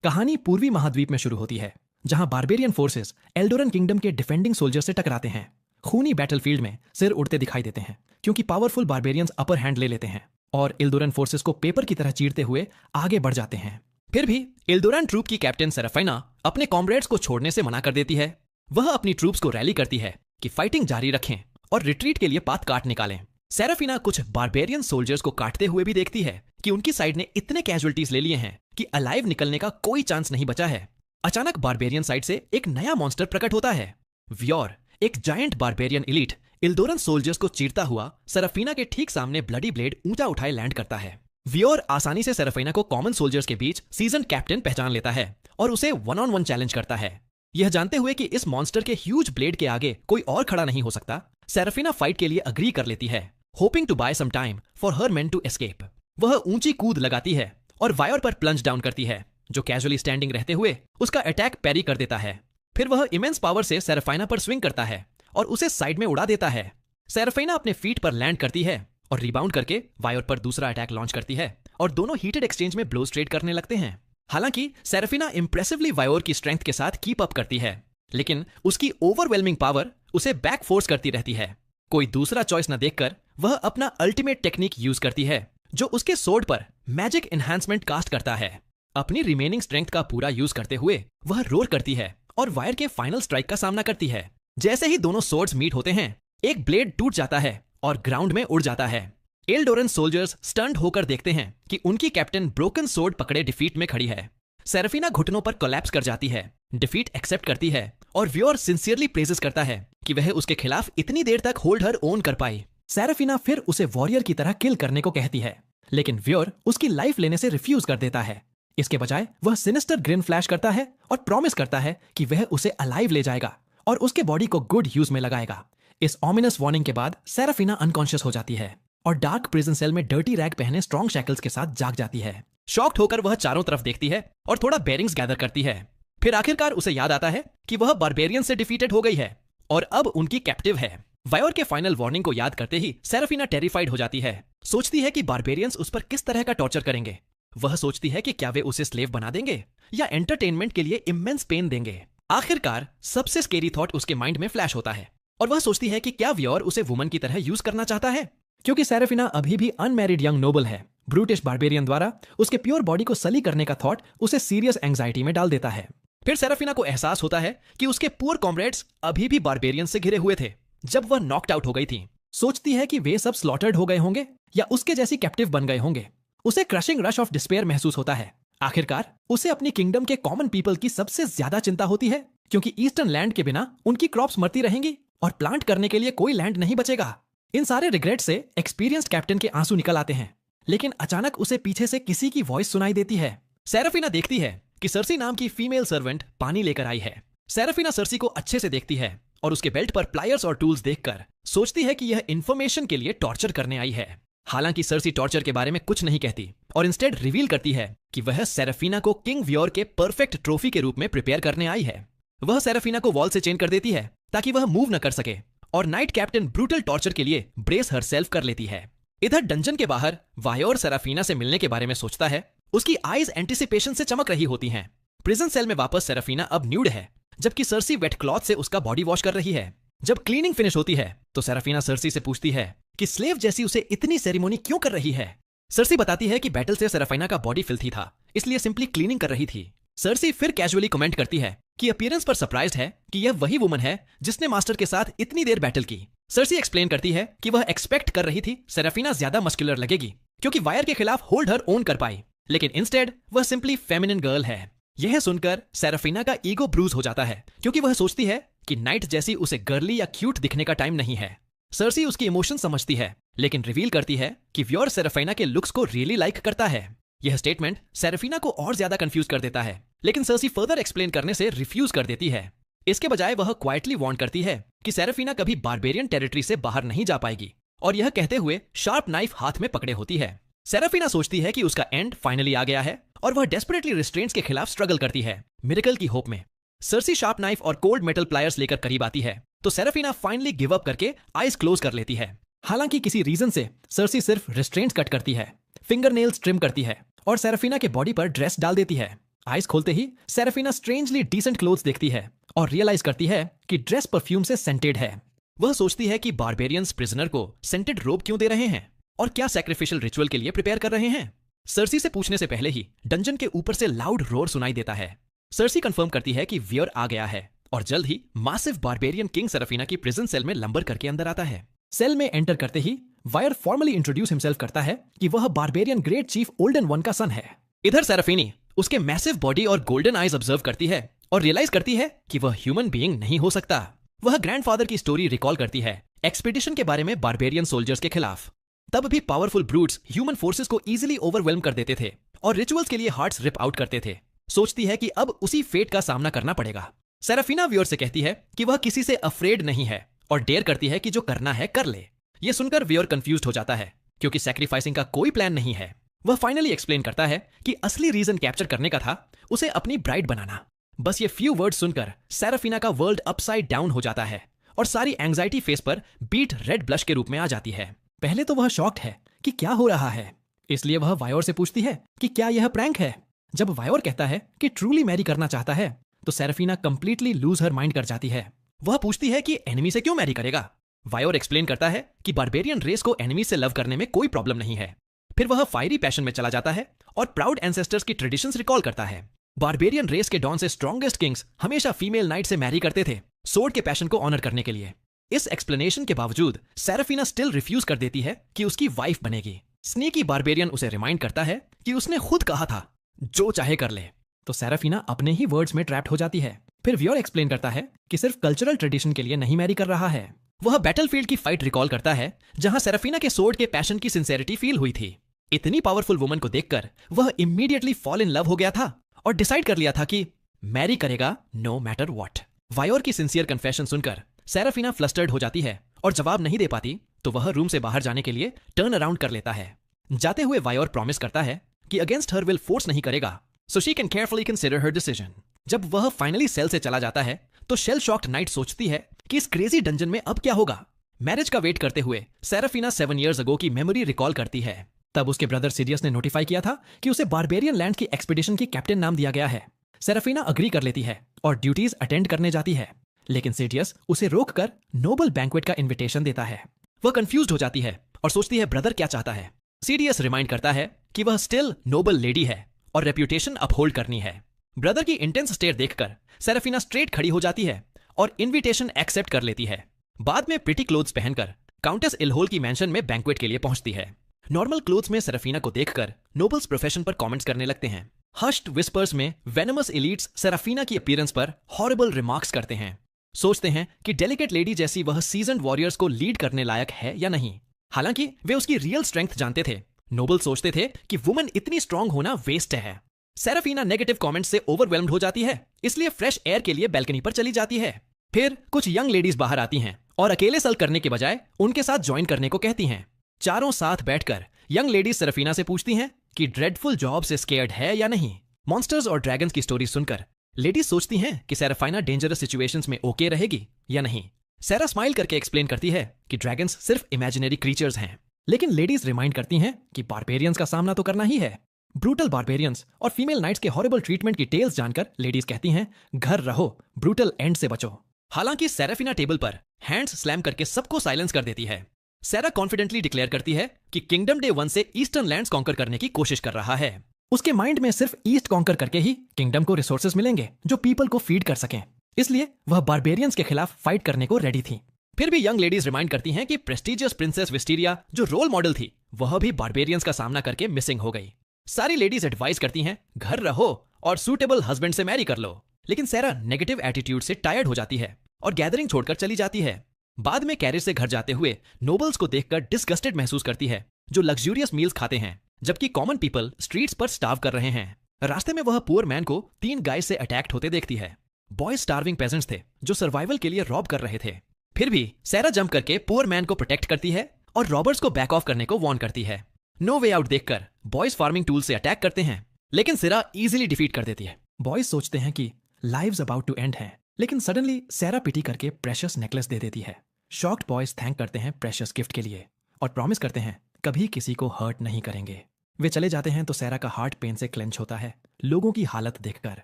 कहानी पूर्वी महाद्वीप में शुरू होती है, जहां बारबेरियन फोर्सेस एल्डोरन किंगडम के डिफेंडिंग सोल्जर से टकराते हैं। खूनी बैटलफील्ड में सिर उड़ते दिखाई देते हैं क्योंकि पावरफुल बारबेरियंस अपर हैंड ले लेते हैं और इल्दोरन फोर्सेस को पेपर की तरह चीरते हुए आगे बढ़ जाते हैं। फिर भी इल्दोरन ट्रूप की कैप्टन सेराफिना अपने कॉमरेड्स को छोड़ने से मना कर देती है। वह अपनी ट्रूप्स को रैली करती है कि फाइटिंग जारी रखें और रिट्रीट के लिए पाथ काट निकालें। सेराफिना कुछ बारबेरियन सोल्जर्स को काटते हुए भी देखती है कि उनकी साइड ने इतने कैजुअल्टीज ले लिए हैं कि अलाइव निकलने का कोई चांस नहीं बचा है। अचानक बारबेरियन साइड से एक नया मॉन्स्टर प्रकट होता है। व्योर, एक जायंट बारबेरियन इलीट, इल्दोरन सोल्जर्स को चीरता हुआ सेराफिना के ठीक सामने ब्लडी ब्लेड ऊंचा उठाए लैंड करता है। व्योर आसानी से सेराफिना को कॉमन सोल्जर्स के बीच सीजन कैप्टन पहचान लेता है और उसे वन ऑन वन चैलेंज करता है। यह जानते हुए कि इस मॉन्स्टर के ह्यूज ब्लेड के आगे कोई और खड़ा नहीं हो सकता, सेराफिना फाइट के लिए अग्री कर लेती है, hoping to buy some time for her men to escape. वह ऊंची कूद लगाती है और वायर पर प्लंज डाउन करती है, जो कैजुअली स्टैंडिंग रहते हुए उसका अटैक पैरी कर देता है। फिर वह इमेंस पावर से सेराफिना पर स्विंग करता है और उसे साइड में उड़ा देता है। सेराफिना अपने फीट पर लैंड करती है और रिबाउंड करके वायर पर दूसरा अटैक लॉन्च करती है और दोनों हीटेड एक्सचेंज में ब्लोज ट्रेड करने लगते हैं। हालांकि सेराफिना इंप्रेसिवली वायर की स्ट्रेंथ के साथ कीप अप करती है, लेकिन उसकी ओवरवेलमिंग पावर उसे बैक फोर्स करती रहती है। कोई दूसरा चॉइस न देखकर वह अपना अल्टीमेट टेक्निक यूज करती है, जो उसके सोर्ड पर मैजिक एनहांसमेंट कास्ट करता है। अपनी रिमेनिंग स्ट्रेंथ का पूरा यूज करते हुए वह रोर करती है और वायर के फाइनल स्ट्राइक का सामना करती है। जैसे ही दोनों सोर्ड्स मीट होते हैं, एक ब्लेड टूट जाता है और ग्राउंड में उड़ जाता है। एल्डोरन सोल्जर्स स्टन्ड होकर देखते हैं कि उनकी कैप्टन ब्रोकन सोर्ड पकड़े डिफीट में खड़ी है। सेराफिना घुटनों पर कोलैप्स कर जाती है, डिफीट एक्सेप्ट करती है और व्योर सिंसियरली प्रेजेस करता है कि वह उसके खिलाफ इतनी देर तक होल्ड हर ओन कर पाई। सेराफिना फिर उसे वॉरियर की तरह किल करने को कहती है, लेकिन व्योर उसकी लाइफ लेने से रिफ्यूज कर देता है। इसके बजाय वह सिनिस्टर ग्रिन फ्लैश करता है और प्रॉमिस करता है कि वह उसे अलाइव ले जाएगा और उसके बॉडी को गुड यूज में लगाएगा। इस ऑमिनस वार्निंग के बाद सेराफिना अनकॉन्शियस हो जाती है और डार्क प्रिजन सेल में डर्टी रैग पहने स्ट्रॉन्ग शैकल्स के साथ जाग जाती है। शॉक्ड होकर वह चारों तरफ देखती है और थोड़ा बेरिंग्स गैदर करती है। फिर आखिरकार उसे याद आता है कि वह बारबेरियन से डिफीटेड हो गई है और अब उनकी कैप्टिव है। वायर के फाइनल वार्निंग को याद करते ही सेराफिना टेरिफाइड हो जाती है। सोचती है कि बारबेरियंस उस पर किस तरह का टॉर्चर करेंगे। वह सोचती है कि क्या वे उसे स्लेव बना देंगे या एंटरटेनमेंट के लिए इमेंस पेन देंगे। आखिरकार सबसे स्केरी थॉट उसके माइंड में फ्लैश होता है और वह सोचती है कि क्या व्योर उसे वुमन की तरह यूज करना चाहता है, क्योंकि सेराफिना अभी भी अनमैरिड यंग नोबल है। ब्रूटिश बारबेरियन द्वारा उसके प्योर बॉडी को सली करने का थॉट उसे सीरियस एंग्जाइटी में डाल देता है। फिर सेराफिना को एहसास होता है कि उसके पुअर कॉमरेड्स अभी भी बारबेरियन से घिरे हुए थे जब वह नॉकड आउट हो गई थी। सोचती है कि वे सब स्लॉटर्ड हो गए होंगे या उसके जैसी कैप्टिव बन गए होंगे। उसे क्रशिंग रश ऑफ डिस्पेयर महसूस होता है। आखिरकार उसे अपनी किंगडम के कॉमन पीपल की सबसे ज्यादा चिंता होती है, क्योंकि ईस्टर्न लैंड के बिना उनकी क्रॉप्स मरती रहेंगी और प्लांट करने के लिए कोई लैंड नहीं बचेगा। इन सारे रिग्रेट से एक्सपीरियंस्ड कैप्टन के आंसू निकल आते हैं, लेकिन अचानक उसे पीछे से किसी की वॉइस सुनाई देती है। सेराफिना देखती है कि सर्सी नाम की फीमेल सर्वेंट पानी लेकर आई है। सेराफिना सर्सी को अच्छे से देखती है और उसके बेल्ट पर प्लायर्स और टूल्स देखकर सोचती है कि यह इंफॉर्मेशन के लिए टॉर्चर करने आई है। हालांकि सर्सी टॉर्चर के बारे में कुछ नहीं कहती और इंस्टेड रिवील करती है कि वह सेराफिना को किंग व्योर के परफेक्ट ट्रॉफी के रूप में प्रिपेयर करने आई है। वह सेराफिना को वॉल से चेन कर देती है ताकि वह मूव न कर सके और नाइट कैप्टन ब्रूटल टॉर्चर के लिए ब्रेस हरसेल्फ कर लेती है। इधर डंजन के बाहर वायोर सेराफिना से मिलने के बारे में सोचता है। उसकी आईज एंटिसिपेशन से चमक रही होती हैं। प्रिजन सेल में वापस सेराफिना अब न्यूड है, जबकि सर्सी वेट क्लॉथ से उसका बॉडी वॉश कर रही है। जब क्लीनिंग फिनिश होती है तो सेराफिना सर्सी से पूछती है कि स्लेव जैसी उसे इतनी सेरेमोनी क्यों कर रही है। सर्सी बताती है कि बैटल से सेराफिना का बॉडी फिल्थी था, इसलिए सिंपली क्लीनिंग कर रही थी। सर्सी फिर कैजुअली कमेंट करती है कि अपीयरेंस पर सरप्राइज्ड है कि यह वही वुमन है जिसने मास्टर के साथ इतनी देर बैटल की। सर्सी एक्सप्लेन करती है कि वह एक्सपेक्ट कर रही थी सेराफिना ज्यादा मस्कुलर लगेगी क्योंकि वायर के खिलाफ होल्ड हर ओन कर पाई, लेकिन इंस्टेड वह सिंपली फेमिनिन गर्ल है। यह सुनकर सेराफिना का ईगो ब्रूज हो जाता है, क्योंकि वह सोचती है कि नाइट जैसी उसे गर्ली या क्यूट दिखने का टाइम नहीं है। सर्सी उसकी इमोशन समझती है, लेकिन रिवील करती है कि व्योर सेराफिना के लुक्स को रियली लाइक करता है। यह स्टेटमेंट सेराफिना को और ज्यादा कंफ्यूज कर देता है, लेकिन सर्सी फर्दर एक्सप्लेन करने से रिफ्यूज कर देती है। इसके बजाय वह क्वाइटली वार्न करती है कि सेराफिना कभी बारबेरियन टेरिटरी से बाहर नहीं जा पाएगी, और यह कहते हुए शार्प नाइफ हाथ में पकड़े होती है। सेराफिना सोचती है कि उसका एंड फाइनली आ गया है और वह डेस्परेटली रिस्ट्रेंट्स के खिलाफ स्ट्रगल करती है, मिरेकल की होप में। सर्सी शार्प नाइफ और कोल्ड मेटल प्लायर्स लेकर करीब आती है तो सेराफिना फाइनली गिव अप करके आईज क्लोज कर लेती है। हालांकि किसी रीजन से सर्सी सिर्फ रिस्ट्रेंट्स कट करती है, फिंगर नेल्स ट्रिम करती है और सेराफिना के बॉडी पर ड्रेस डाल देती है। आइज खोलते ही सेरेफिना स्ट्रेंजली डिसेंट क्लोथ्स देखती है और रियलाइज करती है कि ड्रेस परफ्यूम से सेंटेड है। वह सोचती है कि बारबेरियंस प्रिजनर को सेंटेड रोब क्यों दे रहे हैं और क्या सैक्रिफिशियल रिचुअल के लिए प्रिपेयर कर रहे हैं। सर्सी से पूछने से पहले ही डंजन के ऊपर से लाउड रोर सुनाई देता है। सर्सी कंफर्म करती है कि वियर आ गया है और जल्द ही मासिव बारबेरियन किंग सेराफिना की प्रिजन सेल में लंबर करके अंदर आता है। सेल में एंटर करते ही वायर फॉर्मली इंट्रोड्यूस हिमसेल्फ करता है कि वह barbarian great chief olden one का सन है। इधर सेराफिनी उसके मैसिव बॉडी और गोल्डन आईज ऑब्जर्व करती है और रियलाइज करती है कि वह ह्यूमन बीइंग नहीं हो सकता। वह ग्रैंडफादर की स्टोरी रिकॉल करती है एक्सपीडिशन के बारे में बारबेरियन सोल्जर्स के खिलाफ। तब भी पावरफुल ब्रूट्स ह्यूमन फोर्सेस को इजीली ओवरवेल्म कर देते थे और रिचुअल्स के लिए हार्ट्स रिप आउट करते थे। सोचती है कि अब उसी फेट का सामना करना पड़ेगा। सेराफिना व्यूअर से कहती है कि वह किसी से अफ्रेड नहीं है और डेयर करती है कि जो करना है कर ले। यह सुनकर व्यूअर कंफ्यूज्ड हो जाता है क्योंकि सैक्रिफाइसिंग का कोई प्लान नहीं है। वह फाइनली एक्सप्लेन करता है कि असली रीजन कैप्चर करने का था उसे अपनी ब्राइड बनाना। बस ये फ्यू वर्ड सुनकर सेराफिना का वर्ल्ड अपसाइड डाउन हो जाता है और सारी एंग्जाइटी फेस पर बीट रेड ब्लश के रूप में आ जाती है। पहले तो वह शॉक्ड है कि क्या हो रहा है, इसलिए वह वायोर से पूछती है कि क्या यह प्रैंक है। जब वायोर कहता है कि ट्रूली मैरी करना चाहता है तो Seraphina completely lose her mind कर जाती है। वह पूछती है कि एनिमी से क्यों मैरी करेगा। वायोर एक्सप्लेन करता है कि बारबेरियन रेस को एनिमी से लव करने में कोई प्रॉब्लम नहीं है। फिर वह फायरी पैशन में चला जाता है और प्राउड एंसेस्टर्स की ट्रेडिशंस रिकॉल करता है। बारबेरियन रेस के डॉन से स्ट्रॉन्गेस्ट किंग्स हमेशा फीमेल नाइट से मैरी करते थे सोर्ड के पैशन को ऑनर करने के लिए। इस एक्सप्लेनेशन के बावजूद सेराफिना स्टिल रिफ्यूज कर देती है कि उसकी वाइफ बनेगी। स्नीकी बारबेरियन उसे रिमाइंड करता है कि उसने खुद कहा था जो चाहे कर ले, तो सेराफिना अपने ही वर्ड्स में ट्रैप्ड हो जाती है। फिर व्योर एक्सप्लेन करता है कि सिर्फ कल्चरल ट्रेडिशन के लिए नहीं मैरी कर रहा है। वह बैटलफील्ड की फाइट रिकॉल करता है जहां सेराफिना के सोर्ड के पैशन की सिंसेरिटी फील हुई थी। इतनी पावरफुल वुमन को देखकर वह इमीडिएटली फॉल इन लव हो गया था और डिसाइड कर लिया था कि मैरी करेगा नो मैटर व्हाट। वायोर की सिंसियर कन्फेशन सुनकर सेराफिना फ्लस्टर्ड हो जाती है और जवाब नहीं दे पाती तो वह रूम से बाहर जाने के लिए टर्न अराउंड कर लेता है। जाते हुए वायोर प्रॉमिस करता है कि अगेंस्ट हर विल फोर्स नहीं करेगा so she can carefully consider her decision. जब वह फाइनली सेल से चला जाता है तो शेल शॉक्ड नाइट सोचती है कि इस क्रेजी डंजन में अब क्या होगा। मैरिज का वेट करते हुए सेराफिना 7 years ago की मेमोरी रिकॉल करती है। तब उसके ब्रदर सीरियस ने नोटिफाई किया था कि उसे बारबेरियन लैंड की एक्सपीडिशन की कैप्टन नाम दिया गया है। सेराफिना अग्री कर लेती है और ड्यूटीज अटेंड करने जाती है, लेकिन सीरियस उसे रोककर नोबल बैंक्वेट का इन्विटेशन देता है। वह कंफ्यूज्ड हो जाती है और सोचती है ब्रदर क्या चाहता है। सीरियस रिमाइंड करता है कि वह स्टिल नोबल लेडी है और रेप्यूटेशन अपहोल्ड करनी है। ब्रदर की इंटेंस स्टेयर देखकर सेराफिना स्ट्रेट खड़ी हो जाती है और इन्विटेशन एक्सेप्ट कर लेती है। बाद में प्रिटी क्लोथ्स पहनकर काउंटेस इलहोल की मैंशन में बैंक्वेट के लिए पहुंचती है। नॉर्मल क्लोथ्स में सेराफिना को देखकर नोबल्स प्रोफेशन पर कमेंट्स करने लगते हैं। हश्ड विस्पर्स में वेनमस एलीट्स सेराफिना की अपीयरेंस पर हॉरिबल रिमार्क्स करते हैं। सोचते हैं कि डेलिकेट लेडी जैसी वह सीजन्ड वॉरियर्स को लीड करने लायक है या नहीं। हालांकि वे उसकी रियल स्ट्रेंथ जानते थे। नोबल सोचते थे कि वुमन इतनी स्ट्रांग होना वेस्ट है। सेराफिना नेगेटिव कमेंट्स से ओवरवेल्म्ड हो जाती है, इसलिए फ्रेश एयर के लिए बैल्कनी पर चली जाती है। फिर कुछ यंग लेडीज बाहर आती हैं और अकेले सल करने के बजाय उनके साथ ज्वाइन करने को कहती हैं। चारों साथ बैठकर यंग लेडीज सेराफिना से पूछती हैं कि ड्रेडफुल जॉब से स्केयर्ड है या नहीं। मॉन्स्टर्स और ड्रैगन्स की स्टोरी सुनकर लेडीज सोचती हैं कि सेराफिना डेंजरस सिचुएशंस में ओके रहेगी या नहीं। सेरा स्माइल करके एक्सप्लेन करती है कि ड्रैगन्स सिर्फ इमेजिनरी क्रीचर्स हैं, लेकिन लेडीज रिमाइंड करती हैं कि बारबेरियंस का सामना तो करना ही है। ब्रूटल बारबेरियंस और फीमेल नाइट्स के हॉरिबल ट्रीटमेंट की टेल्स जानकर लेडीज कहती हैं घर रहो, ब्रूटल एंड से बचो। हालांकि सेराफिना टेबल पर हैंड्स स्लैम करके सबको साइलेंस कर देती है। सेरा कॉन्फिडेंटली डिक्लेयर करती है कि किंगडम डे 1 से ईस्टर्न लैंड्स कॉन्कर करने की कोशिश कर रहा है। उसके माइंड में सिर्फ ईस्ट कॉन्कर करके ही किंगडम को रिसोर्सेज मिलेंगे जो पीपल को फीड कर सकें, इसलिए वह बारबेरियंस के खिलाफ फाइट करने को रेडी थी। फिर भी यंग लेडीज रिमाइंड करती हैं कि प्रेस्टिजियस प्रिंसेस विस्टीरिया जो रोल मॉडल थी वह भी बारबेरियंस का सामना करके मिसिंग हो गई। सारी लेडीज एडवाइस करती हैं घर रहो और सूटेबल हस्बैंड से मैरी कर लो, लेकिन सेरा नेगेटिव एटीट्यूड से टायर्ड हो जाती है और गैदरिंग छोड़कर चली जाती है। बाद में कैरियर से घर जाते हुए नोबल्स को देखकर डिस्गस्टेड महसूस करती है जो लग्जूरियस मील्स खाते हैं जबकि कॉमन पीपल स्ट्रीट्स पर स्टार्व कर रहे हैं। रास्ते में वह पुअर मैन को 3 गाइस से अटैक्ट होते देखती है। बॉयज स्टार्विंग पेजेंट्स थे जो सर्वाइवल के लिए रॉब कर रहे थे। फिर भी सेरा जंप करके पुअर मैन को प्रोटेक्ट करती है और रॉबर्स को बैक ऑफ करने को वार्न करती है। नो वे आउट देखकर बॉयज फार्मिंग टूल से अटैक करते हैं, लेकिन सेरा इजीली डिफीट कर देती है। बॉयज सोचते हैं कि लाइव्स अबाउट टू एंड है, लेकिन सडनली सेरा पिटी करके प्रेशियस नेकलेस दे देती है। शॉक्ड बॉयज थैंक करते हैं प्रेशियस गिफ्ट के लिए और प्रॉमिस करते हैं कभी किसी को हर्ट नहीं करेंगे। वे चले जाते हैं तो सैरा का हार्ट पेन से क्लेंच होता है लोगों की हालत देखकर।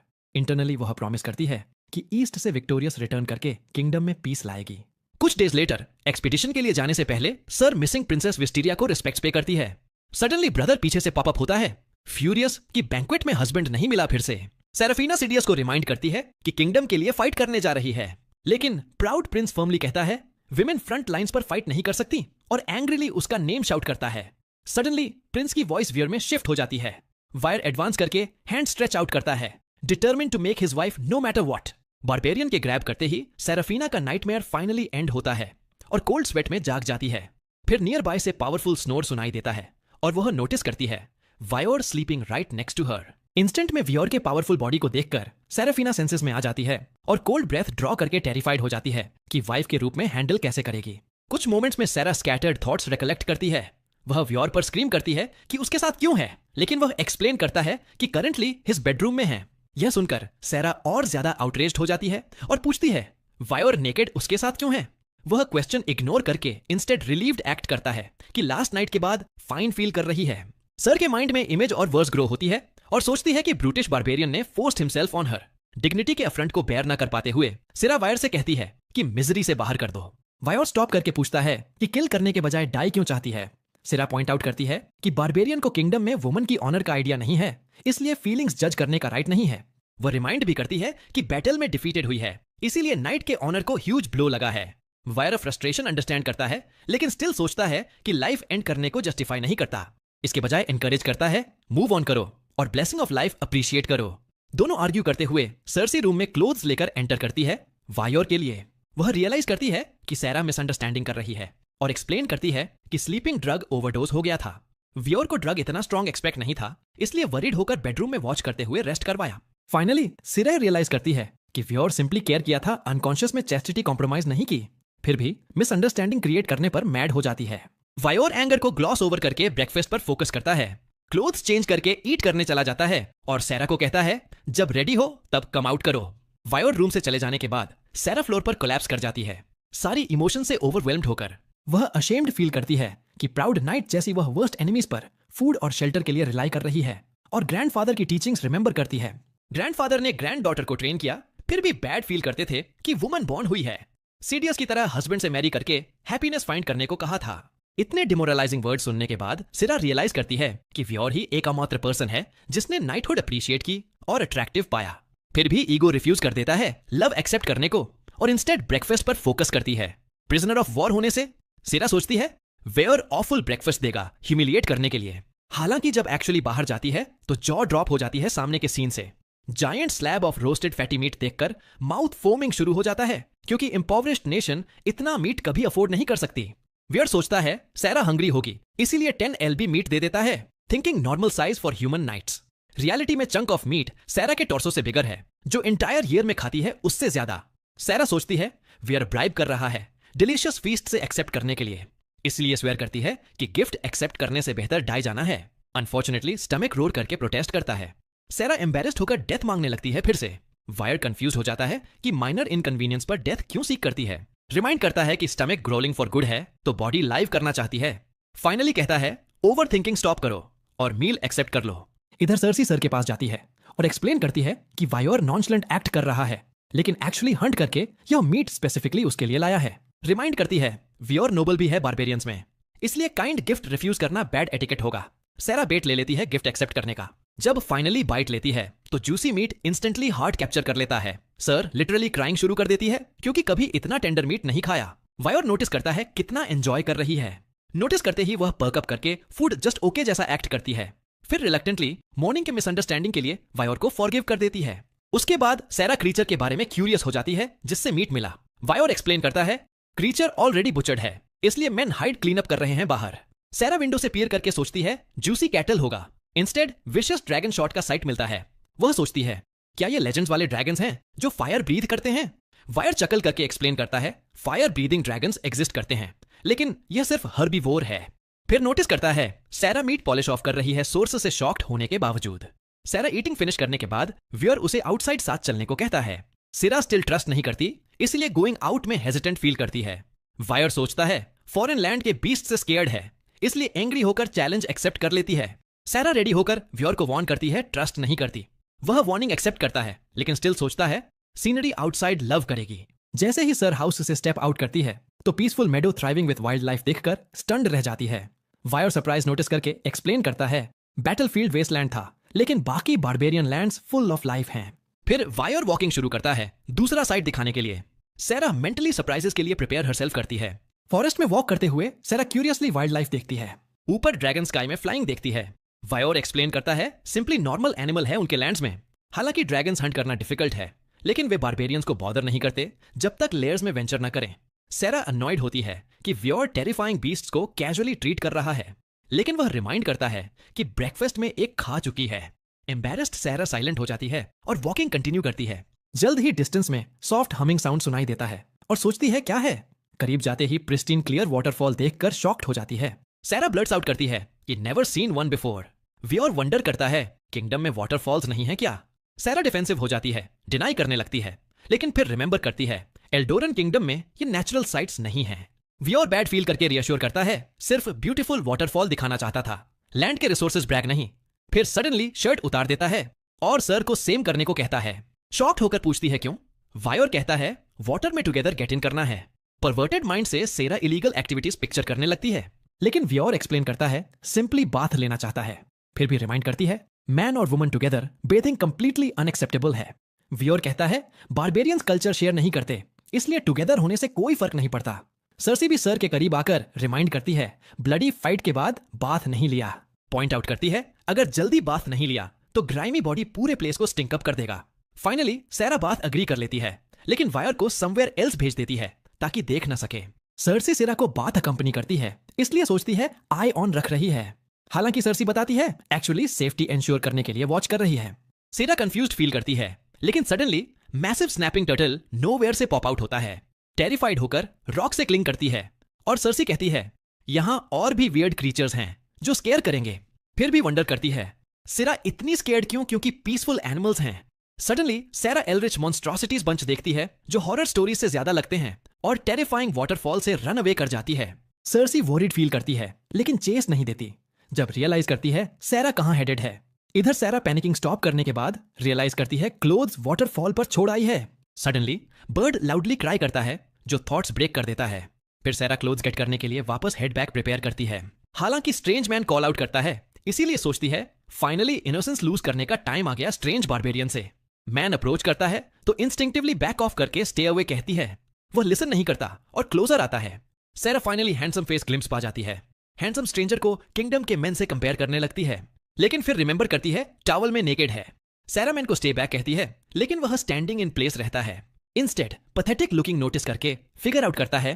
इंटरनली वह प्रॉमिस करती है कि ईस्ट से विक्टोरियस रिटर्न करके किंगडम में पीस लाएगी। कुछ डेज लेटर एक्सपीडिशन के लिए जाने से पहले सर मिसिंग प्रिंसेस विस्टीरिया को रिस्पेक्ट पे करती है। सडनली ब्रदर पीछे से पॉप अप होता है, फ्यूरियस कि बैंक्वेट में हस्बैंड नहीं मिला फिर से। सेराफिना सिडियस को रिमाइंड करती है कि किंगडम के लिए फाइट करने जा रही है, लेकिन प्राउड प्रिंस फर्मली कहता है विमेन फ्रंट लाइंस पर फाइट नहीं कर सकती और एंग्रीली उसका नेम शाउट करता है। सडनली प्रिंस की वॉइस वियर में शिफ्ट हो जाती है। वायर एडवांस करके हैंड स्ट्रेच आउट करता है, determined to make his wife no matter what. Barbarian के ग्रैब करते ही सेराफिना का नाइटमेयर फाइनली एंड होता है और कोल्ड स्वेट में जाग जाती है। फिर नियर बाय से पावरफुल स्नोर सुनाई देता है और वह नोटिस करती है वायोर sleeping right next to her. Instant में वियोर के पावरफुल बॉडी को देखकर सेराफिना सेंसेस में आ जाती है और कोल्ड ब्रेथ ड्रॉ करके टेरिफाइड हो जाती है कि वाइफ के रूप में हैंडल कैसे करेगी। कुछ मोमेंट्स में सेरा स्कैटर्ड थॉट्स रिकलेक्ट करती है। वह वियोर पर स्क्रीम करती है कि उसके साथ क्यों है, लेकिन वह एक्सप्लेन करता है कि करंटली हिज बेडरूम में है। यह सुनकर सेरा और ज्यादा आउटरेज्ड हो जाती है और पूछती है वायोर नेकेड उसके साथ क्यों है। वह क्वेश्चन इग्नोर करके इंस्टेड रिलीव्ड एक्ट करता है कि लास्ट नाइट के बाद फाइन फील कर रही है। सर के माइंड में इमेज और वर्ड्स ग्रो होती है और सोचती है कि ब्रूटिश बारबेरियन ने forced himself on her. Dignity के अफ्रंट को बेयर न कर पाते हुए सिरा वायर से कहती है कि मिजरी से बाहर कर दो। वायर स्टॉप करके पूछता है कि किल करने के बजाय डाई क्यों चाहती है। सिरा पॉइंट आउट करती है कि बारबेरियन को किंगडम में वुमन की ऑनर का आइडिया नहीं है, इसलिए फीलिंग्स जज करने का राइट नहीं है। वह रिमाइंड भी करती है कि बैटल में डिफीटेड हुई है, इसीलिए नाइट के ऑनर को ह्यूज ब्लो लगा है। वायर फ्रस्ट्रेशन अंडरस्टैंड करता है, लेकिन स्टिल सोचता है कि लाइफ एंड करने को जस्टिफाई नहीं करता। इसके बजाय एनकरेज करता है मूव ऑन करो और ब्लेसिंग ऑफ लाइफ अप्रिशिएट करो। दोनों आर्ग्यू करते हुए सर्सी रूम में क्लोथ्स लेकर एंटर करती है वायोर के लिए। वह रियलाइज करती है कि सेरा मिसअंडरस्टैंडिंग कर रही है और एक्सप्लेन करती है कि स्लीपिंग ड्रग ओवरडोज हो गया था। वियोर को ड्रग इतना स्ट्रॉन्ग एक्सपेक्ट नहीं था, इसलिए वरीड होकर बेडरूम में वॉच करते हुए रेस्ट करवाया। फाइनली सिरा रियलाइज करती है कि वियोर सिंपली केयर किया था, अनकॉन्शियस में चैस्टिटी कॉम्प्रोमाइज नहीं की। फिर भी मिसअंडरस्टैंडिंग क्रिएट करने पर मैड हो जाती है। वायोर एंगर को ग्लॉस ओवर करके ब्रेकफास्ट पर फोकस करता है, क्लोथ्स चेंज करके ईट करने चला जाता है और सेरा को कहता है जब रेडी हो तब कम आउट करो। वायोर रूम से चले जाने के बाद सेरा फ्लोर पर कोलैप्स कर जाती है, सारी इमोशन से ओवरवेल्म्ड होकर। वह अशेम्ड फील करती है कि प्राउड नाइट जैसी वह वर्स्ट एनिमीज पर फूड और शेल्टर के लिए रिलाई कर रही है और ग्रैंडफादर की टीचिंग्स रिमेंबर करती है। ग्रैंडफादर ने ग्रैंड डॉटर को ट्रेन किया, फिर भी बैड फील करते थे कि वुमन बॉर्न हुई है। सीडियस की तरह हस्बैंड से मैरी करके हैप्पीनेस फाइंड करने को कहा था। इतने डिमोरलाइजिंग वर्ड सुनने के बाद सिरा रियलाइज करती है कि वियोर ही एकमात्र पर्सन है जिसने नाइटहुड अप्रिशिएट की और अट्रैक्टिव पाया। फिर भी ईगो रिफ्यूज कर देता है लव एक्सेप्ट करने को और इंस्टेड ब्रेकफास्ट पर फोकस करती है। प्रिजनर ऑफ वॉर होने से सिरा सोचती है वेयर ऑफुल ब्रेकफास्ट देगा ह्यूमिलिएट करने के लिए। हालांकि जब एक्चुअली बाहर जाती है तो जॉ ड्रॉप हो जाती है सामने के सीन से। Giant slab of roasted fatty meat देखकर माउथ फोमिंग शुरू हो जाता है, क्योंकि इम्पोवरिश्ड नेशन इतना मीट कभी अफोर्ड नहीं कर सकती। वियर सोचता है सेरा हंग्री होगी, इसीलिए 10 LB मीट दे देता है, thinking normal size for human knights. Reality में चंक ऑफ मीट सेरा के टॉर्सो से बिगर है, जो इंटायर ईयर में खाती है उससे ज्यादा। सेरा सोचती है वियर ब्राइब कर रहा है डिलीशियस फीस्ट से एक्सेप्ट करने के लिए, इसलिए स्वेयर करती है कि गिफ्ट एक्सेप्ट करने से बेहतर डाई जाना है। अनफॉर्चुनेटली स्टमक रोर करके प्रोटेस्ट करता है। सेरा एम्बेरेस्ड होकर डेथ मांगने लगती है फिर से। वायर कंफ्यूज हो जाता है कि माइनर इनकन्वीनियंस पर डेथ क्यों सीख करती है। रिमाइंड करता है कि स्टमक ग्रोलिंग फॉर गुड है तो बॉडी लाइव करना चाहती है। फाइनली कहता है ओवर थिंकिंग स्टॉप करो और मील एक्सेप्ट कर लो। इधर सर्सी सर के पास जाती है और एक्सप्लेन करती है कि वायर नॉनचलेंट एक्ट कर रहा है, लेकिन एक्चुअली हंट करके यह मीट स्पेसिफिकली उसके लिए लाया है। रिमाइंड करती है वियर नोबल भी है बारबेरियंस में, इसलिए काइंड गिफ्ट रिफ्यूज करना बैड एटिकेट होगा। सेरा बेट ले लेती है गिफ्ट एक्सेप्ट करने का। जब फाइनली बाइट लेती है तो juicy meat instantly heart capture कर लेता है। सर लिटरली क्राइंग शुरू कर देती है, क्योंकि कभी इतना टेंडर मीट नहीं खाया। वायर नोटिस करता है कितना एंजॉय कर रही है। नोटिस करते ही वह पर्क अप करके फूड जस्ट ओके जैसा एक्ट करती है। फिर रिलक्टेंटली मॉर्निंग के मिसअंडरस्टैंडिंग के लिए वायर को फॉरगिव कर देती है। उसके बाद सेरा क्रीचर के बारे में क्यूरियस हो जाती है जिससे मीट मिला। वायर एक्सप्लेन करता है क्रीचर ऑलरेडी बुचर्ड है, इसलिए मेन हाइड क्लीन अप कर रहे हैं बाहर। सेरा विंडो से पीयर करके सोचती है जूसी कैटल होगा, इंस्टेड विशियस ड्रैगन शॉट का साइट मिलता है। वह सोचती है क्या ये लेजेंड्स वाले ड्रैगन्स हैं जो फायर ब्रीथ करते हैं। वायर चकल करके एक्सप्लेन करता है फायर ब्रीदिंग ड्रैगन्स एग्जिस्ट करते हैं, लेकिन यह सिर्फ हर्बीवोर है। फिर नोटिस करता है सेरा मीट पॉलिश ऑफ कर रही है सोर्स से शॉक्ड होने के बावजूद। सेरा ईटिंग फिनिश करने के बाद वियर उसे आउटसाइड साथ चलने को कहता है। सिरा स्टिल ट्रस्ट नहीं करती, इसलिए गोइंग आउट में हेजिटेंट फील करती है। वायर सोचता है फॉरेन लैंड के बीस्ट से स्केयर्ड है, इसलिए एंग्री होकर चैलेंज एक्सेप्ट कर लेती है। सैरा रेडी होकर व्योर को वार्न करती है, ट्रस्ट नहीं करती। वह वार्निंग एक्सेप्ट करता है, लेकिन स्टिल सोचता है सीनरी आउटसाइड लव करेगी। जैसे ही सर हाउस से स्टेप आउट करती है तो peaceful Medo thriving with wild life देखकर स्टन्ड रह जाती है। वायर सरप्राइज नोटिस करके एक्सप्लेन करता है बैटलफील्ड वेस्टलैंड था, लेकिन बाकी barbarian lands full of life हैं। फिर वायर वॉकिंग शुरू करता है दूसरा साइड दिखाने के लिए। सैरा मेंटली सरप्राइजेस के लिए प्रिपेयर हरसेल्फ करती है। फॉरेस्ट में वॉक करते हुए सैरा क्यूरियसली वाइल्ड लाइफ देखती है। ऊपर ड्रैगन स्काई में फ्लाइंग देखती है। वायर एक्सप्लेन करता है सिंपली नॉर्मल एनिमल है उनके लैंड्स में। हालांकि ड्रैगन्स हंट करना डिफिकल्ट है, लेकिन वे बारबेरियंस को बॉदर नहीं करते जब तक लेयर्स में वेंचर न करें। सैरा अनॉयड होती है कि व्योर टेरिफाइंग बीस्ट्स को कैजुअली ट्रीट कर रहा है, लेकिन वह रिमाइंड करता है कि ब्रेकफास्ट में एक खा चुकी है। एम्बैरेस्ड सैरा साइलेंट हो जाती है और वॉकिंग कंटिन्यू करती है। जल्द ही डिस्टेंस में सॉफ्ट हमिंग साउंड सुनाई देता है और सोचती है क्या है। करीब जाते ही प्रिस्टीन क्लियर वाटरफॉल देखकर शॉक्ड हो जाती है। सैरा ब्लर्ट्स आउट करती है कि नेवर सीन वन बिफोर। व्योर वंडर करता है किंगडम में वाटरफॉल्स नहीं है क्या। सैरा डिफेंसिव हो जाती है, डिनाई करने लगती है, लेकिन फिर रिमेंबर करती है एल्डोरन किंगडम में ये नेचुरल साइट्स नहीं हैं। व्योर बैड फील करके रियश्योर करता है सिर्फ ब्यूटीफुल वाटरफॉल दिखाना चाहता था, लैंड के रिसोर्सेज ब्रैग नहीं। फिर सडनली शर्ट उतार देता है और सर को सेम करने को कहता है। शॉक्ड होकर पूछती है क्यों। वायर कहता है वाटर में टुगेदर गेट इन करना है। परवर्टेड माइंड से सेरा इलीगल एक्टिविटीज पिक्चर करने लगती है, लेकिन व्योर एक्सप्लेन करता है सिंपली बाथ लेना चाहता है। फिर भी रिमाइंड करती है मैन और woman together bathing completely unacceptable है। व्योर कहता है बारबेरियंस कल्चर शेयर नहीं करते, इसलिए टुगेदर होने से कोई फर्क नहीं पड़ता। सर्सी भी सर के करीब आकर रिमाइंड करती है ब्लडी फाइट के बाद बाथ नहीं लिया। पॉइंट आउट करती है अगर जल्दी बाथ नहीं लिया तो ग्राइमी बॉडी पूरे प्लेस को स्टिंक अप कर देगा। फाइनली सैरा बाथ अग्री कर लेती है, लेकिन वायर को समवेयर एल्स भेज देती है ताकि देख न सके। सर्सी सेरा को बाथ अकंपनी करती है, इसलिए सोचती है आई ऑन रख रही है। हालांकि सर्सी बताती है एक्चुअली सेफ्टी इंश्योर करने के लिए वॉच कर रही है। सेरा कंफ्यूज्ड फील करती है, लेकिन suddenly massive snapping turtle nowhere से पॉप आउट होता है। टेरिफाइड होकर रॉक से क्लिंग करती है और सर्सी कहती है यहां और भी वियर्ड क्रीचर्स हैं जो स्केयर करेंगे। फिर भी वंडर करती है सेरा इतनी स्केयर्ड क्यों, क्योंकि पीसफुल एनिमल्स हैं। सडनली सैरा एल्रिच मॉन्स्ट्रोसिटीज बंच देखती है जो हॉरर स्टोरीज से ज्यादा लगते हैं और टेरिफाइंग वाटरफॉल से रन अवे कर जाती है। सर्सी वॉरिड फील करती है, लेकिन चेस नहीं देती। जब रियलाइज करती है सैरा कहां हेडेड है। इधर सैरा पैनिकिंग स्टॉप करने के बाद रियलाइज करती है क्लोथ्स वाटरफॉल पर छोड़ आई है। सडनली बर्ड लाउडली क्राई करता है जो थॉट्स ब्रेक कर देता है। फिर सैरा क्लोथ्स गेट करने के लिए वापस हेड बैक प्रिपेयर करती है। हालांकि स्ट्रेंज मैन कॉल आउट करता है, इसीलिए सोचती है फाइनली इनोसेंस लूज करने का टाइम आ गया स्ट्रेंज बारबेरियन से। मैन अप्रोच करता है तो इंस्टिंक्टिवली बैक ऑफ करके स्टे अवे कहती है। वह लिसन नहीं करता और क्लोजर आता है। सैरा फाइनली हैंडसम फेस ग्लिम्स पा जाती है। हैंडसम स्ट्रेंजर को किंगडम के मेन से कंपेयर करने लगती है, लेकिन फिर रिमेंबर करती है टॉवल में नेकेड है। सैरा मैन को स्टे बैक कहती है, लेकिन वह स्टैंडिंग इन प्लेस रहता है। इंस्टेड पैथेटिक लुकिंग नोटिस करके फिगर आउट करता है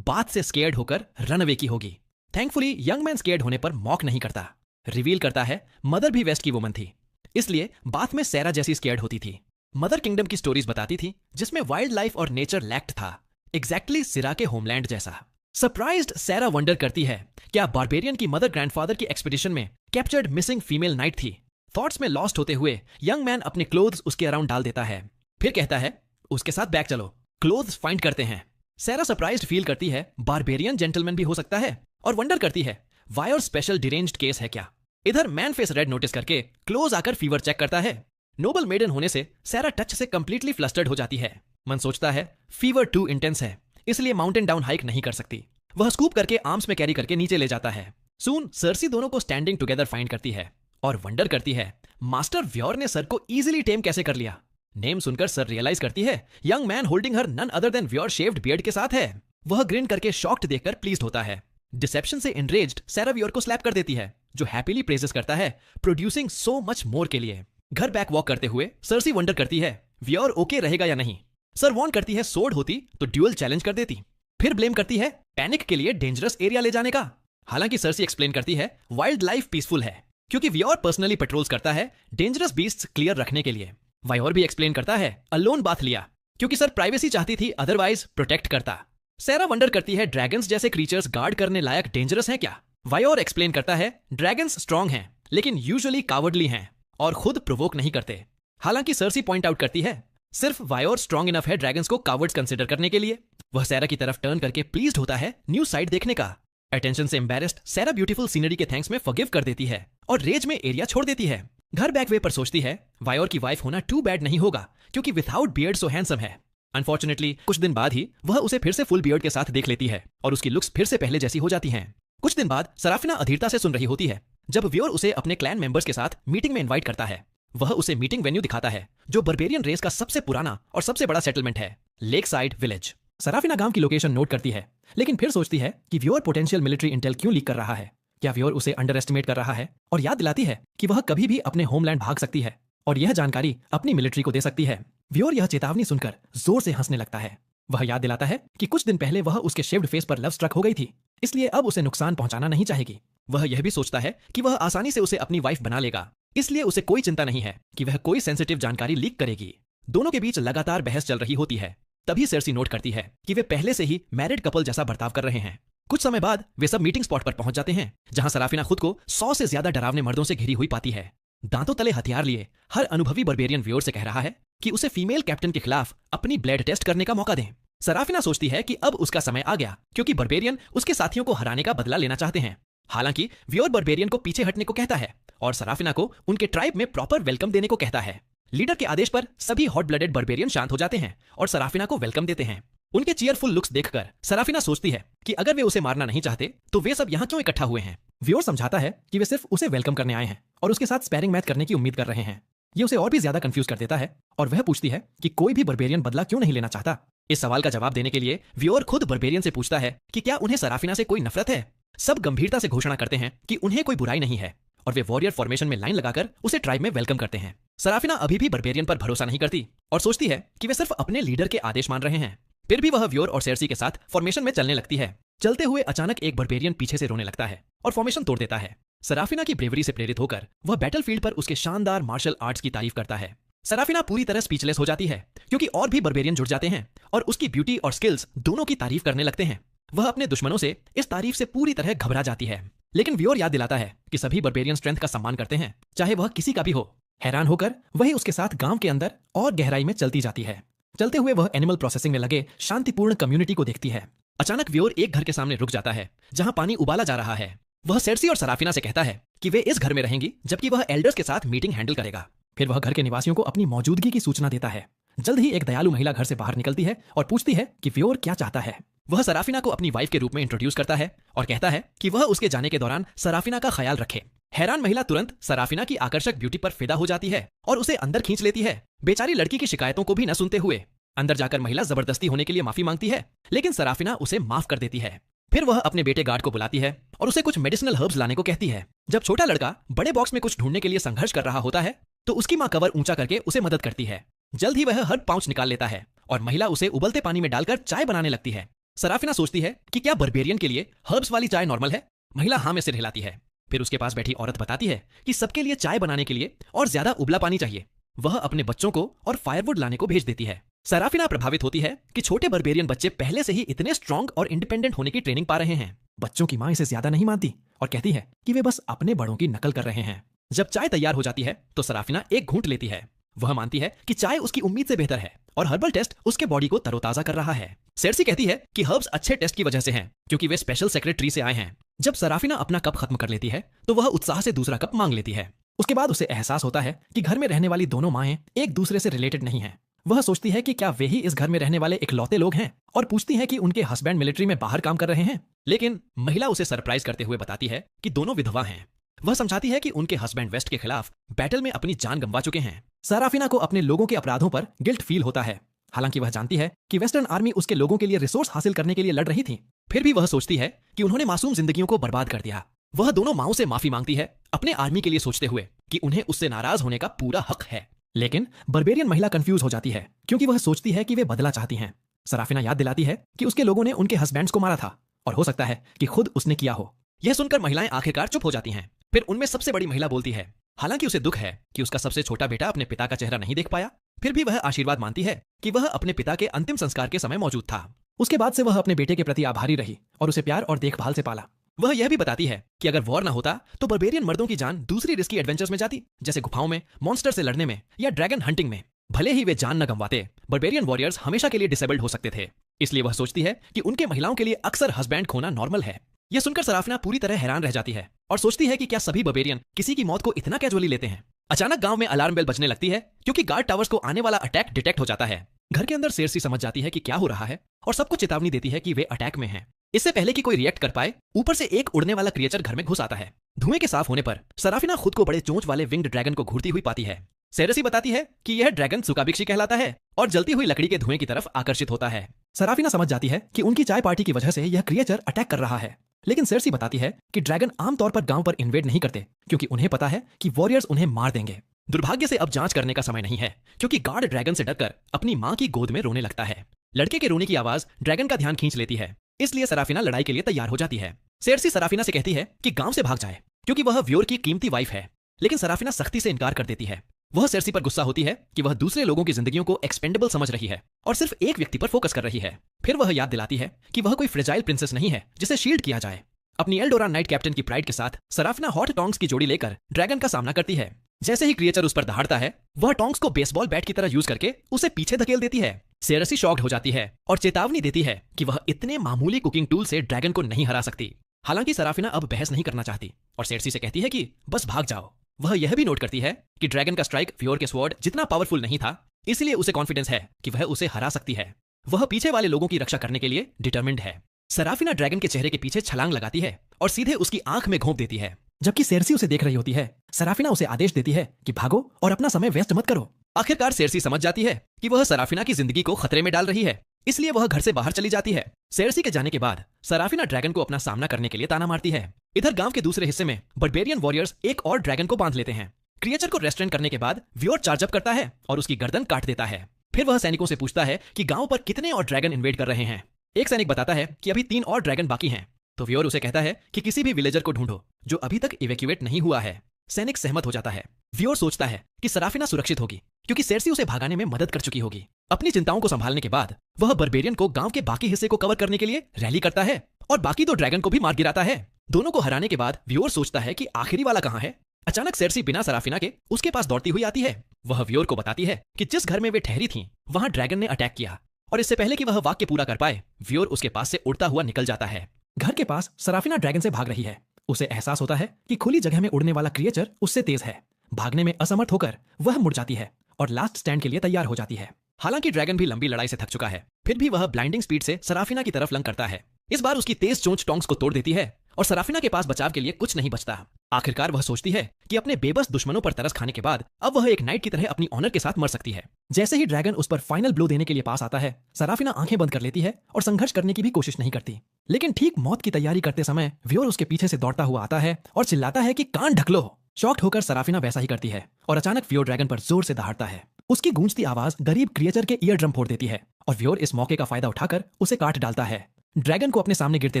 बात से स्केयर्ड होकर रन अवे की होगी। थैंकफुली यंग मैन स्केयर्ड होने पर मॉक नहीं करता। रिवील करता है मदर भी वेस्ट की वुमन थी, इसलिए बात में सैरा जैसी स्केयर्ड होती थी। मदर किंगडम की स्टोरीज बताती थी जिसमें वाइल्ड लाइफ और नेचर लैक्ड था, एग्जैक्टली सिरा के होमलैंड जैसा। सरप्राइज्ड सैरा वंडर करती है क्या बारबेरियन की मदर ग्रैंडफादर की एक्सपीडिशन में कैप्चर्ड मिसिंग फीमेल नाइट थी। थॉट्स में लॉस्ट होते हुए यंग मैन अपने क्लोथ्स उसके अराउंड डाल देता है। फिर कहता है उसके साथ बैक चलो, क्लोथ्स फाइंड करते हैं। सैरा सरप्राइज्ड फील करती है बारबेरियन जेंटलमैन भी हो सकता है और वंडर करती है वायर स्पेशल डिरेंज्ड केस है क्या। इधर मैन फेस रेड नोटिस करके क्लोज आकर फीवर चेक करता है। नोबल मेडन होने से सैरा टच से कंप्लीटली फ्लस्टर्ड हो जाती है। मन सोचता है फीवर टू इंटेंस है, इसलिए माउंटेन डाउन हाइक नहीं कर सकती। वह स्कूप करके आर्म्स में कैरी करके नीचे ले जाता है। सून सर्सी दोनों को स्टैंडिंग टुगेदर फाइंड करती है और वंडर करती है मास्टर व्योर ने सर को इजीली टेम कैसे कर लिया। नेम सुनकर सर रियलाइज करती है young man holding her none other than व्योर शेव्ड बियर्ड के साथ है। वह ग्रिन करके शॉक्ड देखकर प्लीज्ड होता है। डिसेप्शन से एनरेज्ड सैरा व्योर को स्लैप कर देती है, जो हैप्पीली प्रेजेस करता है प्रोड्यूसिंग सो मच मोर के लिए। घर बैक वॉक करते हुए सर्सी वंडर करती है व्योर ओके रहेगा या नहीं। सर वॉर्न करती है सोड होती तो ड्यूअल चैलेंज कर देती। फिर ब्लेम करती है पैनिक के लिए डेंजरस एरिया ले जाने का। हालांकि सर्सी एक्सप्लेन करती है वाइल्ड लाइफ पीसफुल है क्योंकि व्योर पर्सनली पेट्रोल्स करता है डेंजरस बीस्ट्स क्लियर रखने के लिए। वायोर भी एक्सप्लेन करता है अलोन बाथ लिया क्योंकि सर प्राइवेसी चाहती थी, अदरवाइज प्रोटेक्ट करता। सैरा वंडर करती है ड्रैगन्स जैसे क्रीचर्स गार्ड करने लायक डेंजरस हैं क्या। वायोर एक्सप्लेन करता है ड्रैगन्स स्ट्रॉन्ग हैं लेकिन यूजुअली कावर्डली हैं और खुद प्रोवोक नहीं करते। हालांकि सर्सी पॉइंट आउट करती है सिर्फ वायोर स्ट्रॉन्ग इनफ है ड्रैगन्स को कावर्ड्स कंसिडर करने के लिए। वह सैरा की तरफ टर्न करके प्लीज्ड होता है न्यू साइड देखने का। अटेंशन से एम्बैरेस्ड सैरा ब्यूटीफुल सीनरी के थैंक्स में फॉरगिव कर देती है और रेज में एरिया छोड़ देती है। घर बैक वे पर सोचती है वायोर की वाइफ होना टू बैड नहीं होगा क्योंकि विथआउट बियर्ड सो हैंडसम है। अनफॉर्चुनेटली कुछ दिन बाद ही वह उसे फिर से फुल बियर्ड के साथ देख लेती है और उसकी लुक्स फिर से पहले जैसी हो जाती हैं। कुछ दिन बाद सराफिना अधीरता से सुन रही होती है जब व्योर उसे अपने क्लैन मेंबर्स के साथ मीटिंग में इनवाइट करता है। वह उसे मीटिंग वेन्यू दिखाता है जो बर्बेरियन रेस का सबसे पुराना और सबसे बड़ा सेटलमेंट है, लेक साइड विलेज। सराफिना गांव की लोकेशन नोट करती है लेकिन फिर सोचती है कि व्योर पोटेंशियल मिलिट्री इंटेल क्यों लीक कर रहा है। क्या व्योर उसे अंडर एस्टिमेट कर रहा है? और याद दिलाती है कि वह कभी भी अपने होमलैंड भाग सकती है और यह जानकारी अपनी मिलिट्री को दे सकती है। व्योर यह चेतावनी सुनकर जोर से हंसने लगता है। वह याद दिलाता है कि कुछ दिन पहले वह उसके शेव्ड फेस पर लव स्ट्रक हो गई थी, इसलिए अब उसे नुकसान पहुंचाना नहीं चाहेगी। वह यह भी सोचता है कि वह आसानी से उसे अपनी वाइफ बना लेगा, इसलिए उसे कोई चिंता नहीं है कि वह कोई सेंसिटिव जानकारी लीक करेगी। दोनों के बीच लगातार बहस चल रही होती है। तभी सेर्सी नोट करती है कि वे पहले से ही मैरिड कपल जैसा बर्ताव कर रहे हैं। कुछ समय बाद वे सब मीटिंग स्पॉट पर पहुंच जाते हैं जहां सराफिना खुद को 100 से ज्यादा डरावने मर्दों से घिरी हुई पाती है। दांतों तले हथियार लिए हर अनुभवी बर्बेरियन व्योर से कह रहा है कि उसे फीमेल कैप्टन के खिलाफ अपनी ब्लड टेस्ट करने का मौका दें। सराफिना सोचती है कि अब उसका समय आ गया क्योंकि बर्बेरियन उसके साथियों को हराने का बदला लेना चाहते हैं। हालांकि व्योर बर्बेरियन को पीछे हटने को कहता है और सराफिना को उनके ट्राइब में प्रॉपर वेलकम देने को कहता है। लीडर के आदेश पर सभी हॉट ब्लडेड बर्बेरियन शांत हो जाते हैं और सराफिना को वेलकम देते हैं। उनके चीयरफुल लुक्स देखकर सराफिना सोचती है कि अगर वे उसे मारना नहीं चाहते तो वे सब यहाँ क्यों इकट्ठा हुए हैं। व्योर समझाता है कि वे सिर्फ उसे वेलकम करने आए हैं और उसके साथ स्पैरिंग मैच करने की उम्मीद कर रहे हैं। ये उसे और भी ज्यादा कंफ्यूज कर देता है और वह पूछती है कि कोई भी बर्बेरियन बदला क्यों नहीं लेना चाहता। इस सवाल का जवाब देने के लिए व्योर खुद बर्बेरियन से पूछता है कि क्या उन्हें सराफिना से कोई नफरत है। सब गंभीरता से घोषणा करते हैं कि उन्हें कोई बुराई नहीं है और वे वॉरियर फॉर्मेशन में लाइन लगाकर उसे ट्राइब में वेलकम करते हैं। सराफिना अभी भी बर्बेरियन पर भरोसा नहीं करती और सोचती है कि वे सिर्फ अपने लीडर के आदेश मान रहे हैं। फिर भी वह व्योर और सेर्सी के साथ फॉर्मेशन में चलने लगती है। चलते हुए अचानक एक बर्बेरियन पीछे से रोने लगता है और फॉर्मेशन तोड़ देता है। सराफिना की ब्रेवरी से प्रेरित होकर वह बैटलफील्ड पर उसके शानदार मार्शल आर्ट्स की तारीफ करता है। सराफिना पूरी तरह स्पीचलेस हो जाती है क्योंकि और भी बर्बेरियन जुड़ जाते हैं और उसकी ब्यूटी और स्किल्स दोनों की तारीफ करने लगते हैं। वह अपने दुश्मनों से इस तारीफ से पूरी तरह घबरा जाती है, लेकिन व्योर याद दिलाता है कि सभी बर्बेरियन स्ट्रेंथ का सम्मान करते हैं, चाहे वह किसी का भी हो। हैरान होकर वही उसके साथ गांव के अंदर और गहराई में चलती जाती है। चलते हुए वह एनिमल प्रोसेसिंग में लगे शांतिपूर्ण कम्युनिटी को देखती है। अचानक व्योर एक घर के सामने रुक जाता है जहां पानी उबाला जा रहा है। वह सेर्सी और सराफिना से कहता है कि वे इस घर में रहेंगी जबकि वह एल्डर्स के साथ मीटिंग हैंडल करेगा। फिर वह घर के निवासियों को अपनी मौजूदगी की सूचना देता है। जल्द ही एक दयालु महिला घर से बाहर निकलती है और पूछती है कि व्योर क्या चाहता है। वह सराफिना को अपनी वाइफ के रूप में इंट्रोड्यूस करता है और कहता है कि वह उसके जाने के दौरान सराफिना का ख्याल रखे। हैरान महिला तुरंत सराफिना की आकर्षक ब्यूटी पर फिदा हो जाती है और उसे अंदर खींच लेती है, बेचारी लड़की की शिकायतों को भी न सुनते हुए। अंदर जाकर महिला जबरदस्ती होने के लिए माफी मांगती है, लेकिन सराफिना उसे माफ कर देती है। फिर वह अपने बेटे गार्ड को बुलाती है और उसे कुछ मेडिसिनल हर्ब्स लाने को कहती है। जब छोटा लड़का बड़े बॉक्स में कुछ ढूंढने के लिए संघर्ष कर रहा होता है तो उसकी मां कवर ऊंचा करके उसे मदद करती है। जल्द ही वह हर्ब पाउच निकाल लेता है और महिला उसे उबलते पानी में डालकर चाय बनाने लगती है। सराफिना सोचती है कि क्या बर्बेरियन के लिए हर्ब्स वाली चाय नॉर्मल है। महिला हाँ में सिर हिलाती है। फिर उसके पास बैठी औरत बताती है कि सबके लिए चाय बनाने के लिए और ज्यादा उबला पानी चाहिए। वह अपने बच्चों को और फायरवुड लाने को भेज देती है। सराफिना प्रभावित होती है कि छोटे बर्बेरियन बच्चे पहले से ही इतने स्ट्रॉन्ग और इंडिपेंडेंट होने की ट्रेनिंग पा रहे हैं। बच्चों की मां इसे ज्यादा नहीं मानती और कहती है कि वे बस अपने बड़ों की नकल कर रहे हैं। जब चाय तैयार हो जाती है तो सराफिना एक घूंट लेती है। वह मानती है कि चाय उसकी उम्मीद से बेहतर है और हर्बल टेस्ट उसके बॉडी को तरोताजा कर रहा है। सेर्सी कहती है कि हर्ब्स अच्छे टेस्ट की वजह से हैं क्योंकि वे स्पेशल सेक्रेटरी से आए हैं। जब सराफिना अपना कप खत्म कर लेती है तो वह उत्साह से दूसरा कप मांग लेती है। उसके बाद उसे एहसास होता है कि घर में रहने वाली दोनों माएं एक दूसरे से रिलेटेड नहीं हैं। वह सोचती है कि क्या वे ही इस घर में रहने वाले इकलौते लोग हैं और पूछती है कि उनके हस्बैंड मिलिट्री में बाहर काम कर रहे हैं। लेकिन महिला उसे सरप्राइज करते हुए बताती है कि दोनों विधवा हैं। वह समझाती है कि उनके हस्बैंड वेस्ट के खिलाफ बैटल में अपनी जान गंवा चुके हैं। सराफिना को अपने लोगों के अपराधों पर गिल्ट फील होता है। हालांकि वह जानती है कि वेस्टर्न आर्मी उसके लोगों के लिए रिसोर्स हासिल करने के लिए लड़ रही थी, फिर भी वह सोचती है कि उन्होंने मासूम जिंदगियों को बर्बाद कर दिया। वह दोनों माओं से माफी मांगती है अपने आर्मी के लिए सोचते हुए कि उन्हें उससे नाराज होने का पूरा हक है। लेकिन बर्बेरियन महिला कंफ्यूज हो जाती है क्योंकि वह सोचती है कि वे बदला चाहती हैं। सराफिना याद दिलाती है कि उसके लोगों ने उनके हस्बैंड्स को मारा था और हो सकता है कि खुद उसने किया हो। यह सुनकर महिलाएं आखिरकार चुप हो जाती हैं। फिर उनमें सबसे बड़ी महिला बोलती है, हालांकि उसे दुख है कि उसका सबसे छोटा बेटा अपने पिता का चेहरा नहीं देख पाया, फिर भी वह आशीर्वाद मानती है कि वह अपने पिता के अंतिम संस्कार के समय मौजूद था। उसके बाद से वह अपने बेटे के प्रति आभारी रही और उसे प्यार और देखभाल से पाला। वह यह भी बताती है कि अगर वॉर न होता तो बर्बेरियन मर्दों की जान दूसरी रिस्की एडवेंचर्स में जाती, जैसे गुफाओं में मॉन्स्टर से लड़ने में या ड्रैगन हंटिंग में। भले ही वे जान न गंवाते, बर्बेरियन वॉरियर्स हमेशा के लिए डिसेबल्ड हो सकते थे। इसलिए वह सोचती है कि उनके महिलाओं के लिए अक्सर हस्बैंड खोना नॉर्मल है। यह सुनकर सराफिना पूरी तरह हैरान रह जाती है और सोचती है कि क्या सभी बर्बेरियन किसी की मौत को इतना कैजुअली लेते हैं। अचानक गांव में अलार्म बेल बजने लगती है क्योंकि गार्ड टावर्स को आने वाला अटैक डिटेक्ट हो जाता है। घर के अंदर सेर्सी समझ जाती है कि क्या हो रहा है और सबको चेतावनी देती है कि वे अटैक में हैं। इससे पहले कि कोई रिएक्ट कर पाए, ऊपर से एक उड़ने वाला क्रिएचर घर में घुस आता है। धुएं के साफ होने पर सराफिना खुद को बड़े चोंच वाले विंग्ड ड्रैगन को घूरती हुई पाती है। सेरेसी बताती है कि यह ड्रैगन सुकाबिक्शी कहलाता है और जलती हुई लकड़ी के धुएं की तरफ आकर्षित होता है। सराफिना समझ जाती है कि उनकी चाय पार्टी की वजह से यह क्रिएचर अटैक कर रहा है, लेकिन सेर्सी बताती है कि ड्रैगन आमतौर पर गांव पर इन्वेड नहीं करते क्योंकि उन्हें पता है कि वॉरियर्स उन्हें मार देंगे। दुर्भाग्य से अब जांच करने का समय नहीं है क्योंकि गार्ड ड्रैगन से डरकर अपनी मां की गोद में रोने लगता है। लड़के के रोने की आवाज ड्रैगन का ध्यान खींच लेती है, इसलिए सराफिना लड़ाई के लिए तैयार हो जाती है। सेर्सी सराफिना से कहती है कि गांव से भाग जाए क्योंकि वह व्योर की कीमती वाइफ है, लेकिन सराफिना सख्ती से इनकार कर देती है। वह सेर्सी पर गुस्सा होती है कि वह दूसरे लोगों की जिंदगियों को एक्सपेंडेबल समझ रही है और सिर्फ एक व्यक्ति पर फोकस कर रही है। फिर वह याद दिलाती है कि वह कोई फ्रेजाइल प्रिंसेस नहीं है जिसे शील्ड किया जाए। अपनी एल्डोरान नाइट कैप्टन की प्राइड के साथ सराफिना हॉट टोंग्स की जोड़ी लेकर ड्रैगन का सामना करती है। जैसे ही क्रिएचर उस पर दहाड़ता है, वह टोंग्स को बेसबॉल बैट की तरह यूज करके उसे पीछे धकेल देती है। सेरेसी शॉक्ड हो जाती है और चेतावनी देती है कि वह इतने मामूली कुकिंग टूल से ड्रैगन को नहीं हरा सकती। हालांकि सराफिना अब बहस नहीं करना चाहती और सेर्सी से कहती है कि बस भाग जाओ। वह यह भी नोट करती है कि ड्रैगन का स्ट्राइक व्योर के स्वॉर्ड जितना पावरफुल नहीं था, इसलिए उसे कॉन्फिडेंस है कि वह उसे हरा सकती है। वह पीछे वाले लोगों की रक्षा करने के लिए डिटरमिन्ड है। सराफिना ड्रैगन के चेहरे के पीछे छलांग लगाती है और सीधे उसकी आंख में घोंप देती है। जबकि सेर्सी उसे देख रही होती है, सराफिना उसे आदेश देती है कि भागो और अपना समय वेस्ट मत करो। आखिरकार सेर्सी समझ जाती है कि वह सराफिना की जिंदगी को खतरे में डाल रही है, इसलिए वह घर से बाहर चली जाती है। सेर्सी के जाने के बाद सराफिना ड्रैगन को अपना सामना करने के लिए ताना मारती है। इधर गांव के दूसरे हिस्से में बर्बेरियन वॉरियर्स एक और ड्रैगन को बांध लेते हैं। क्रिएचर को रेस्ट्रेंट करने के बाद व्योर चार्ज अप करता है और उसकी गर्दन काट देता है। फिर वह सैनिकों से पूछता है कि गांव पर कितने और ड्रैगन इन्वेड कर रहे हैं। एक सैनिक बताता है कि अभी 3 और ड्रैगन बाकी हैं। तो व्योर उसे कहता है कि किसी भी विलेजर को ढूंढो जो अभी तक इवैक्यूएट नहीं हुआ है। सैनिक सहमत हो जाता है। व्योर सोचता है कि सराफिना सुरक्षित होगी क्योंकि सेर्सी उसे भागाने में मदद कर चुकी होगी। अपनी चिंताओं को संभालने के बाद वह बर्बेरियन को गांव के बाकी हिस्से को कवर करने के लिए रैली करता है और बाकी 2 ड्रैगन को भी मार गिराता है। दोनों को हराने के बाद व्योर सोचता है कि आखिरी वाला कहां है। अचानक सेर्सी बिना सराफिना के उसके पास दौड़ती हुई आती है। वह व्योर को बताती है कि जिस घर में वे ठहरी थीं, वहां ड्रैगन ने अटैक किया और इससे पहले कि वह वाक्य पूरा कर पाए, व्योर उसके पास से उड़ता हुआ निकल जाता है। घर के पास सराफिना ड्रैगन से भाग रही है। उसे एहसास होता है कि खुली जगह में उड़ने वाला क्रिएचर उससे तेज है। भागने में असमर्थ होकर वह मुड़ जाती है और लास्ट स्टैंड के लिए तैयार हो जाती है। हालांकि ड्रैगन भी लंबी लड़ाई से थक चुका है, फिर भी वह ब्लाइंडिंग स्पीड से सराफिना की तरफ लंघ करता है। इस बार उसकी तेज चोंच टोंग्स को तोड़ देती है और सराफिना के पास बचाव के लिए कुछ नहीं बचता। आखिरकार वह सोचती है कि अपने बेबस दुश्मनों पर तरस खाने के बाद अब वह एक नाइट की तरह अपनी ऑनर के साथ मर सकती है। जैसे ही ड्रैगन उस पर फाइनल ब्लो देने के लिए पास आता है, सराफिना आंखें बंद कर लेती है और संघर्ष करने की भी कोशिश नहीं करती। लेकिन ठीक मौत की तैयारी करते समय व्योर उसके पीछे से दौड़ता हुआ आता है और चिल्लाता है कि कान ढक लो। शॉक्ड होकर सराफिना वैसा ही करती है और अचानक व्योर ड्रैगन पर जोर से दहाड़ता है। उसकी गूंजती आवाज गरीब क्रिएचर के ईयर ड्रम फोड़ देती है और व्योर इस मौके का फायदा उठाकर उसे काट डालता है। ड्रैगन को अपने सामने गिरते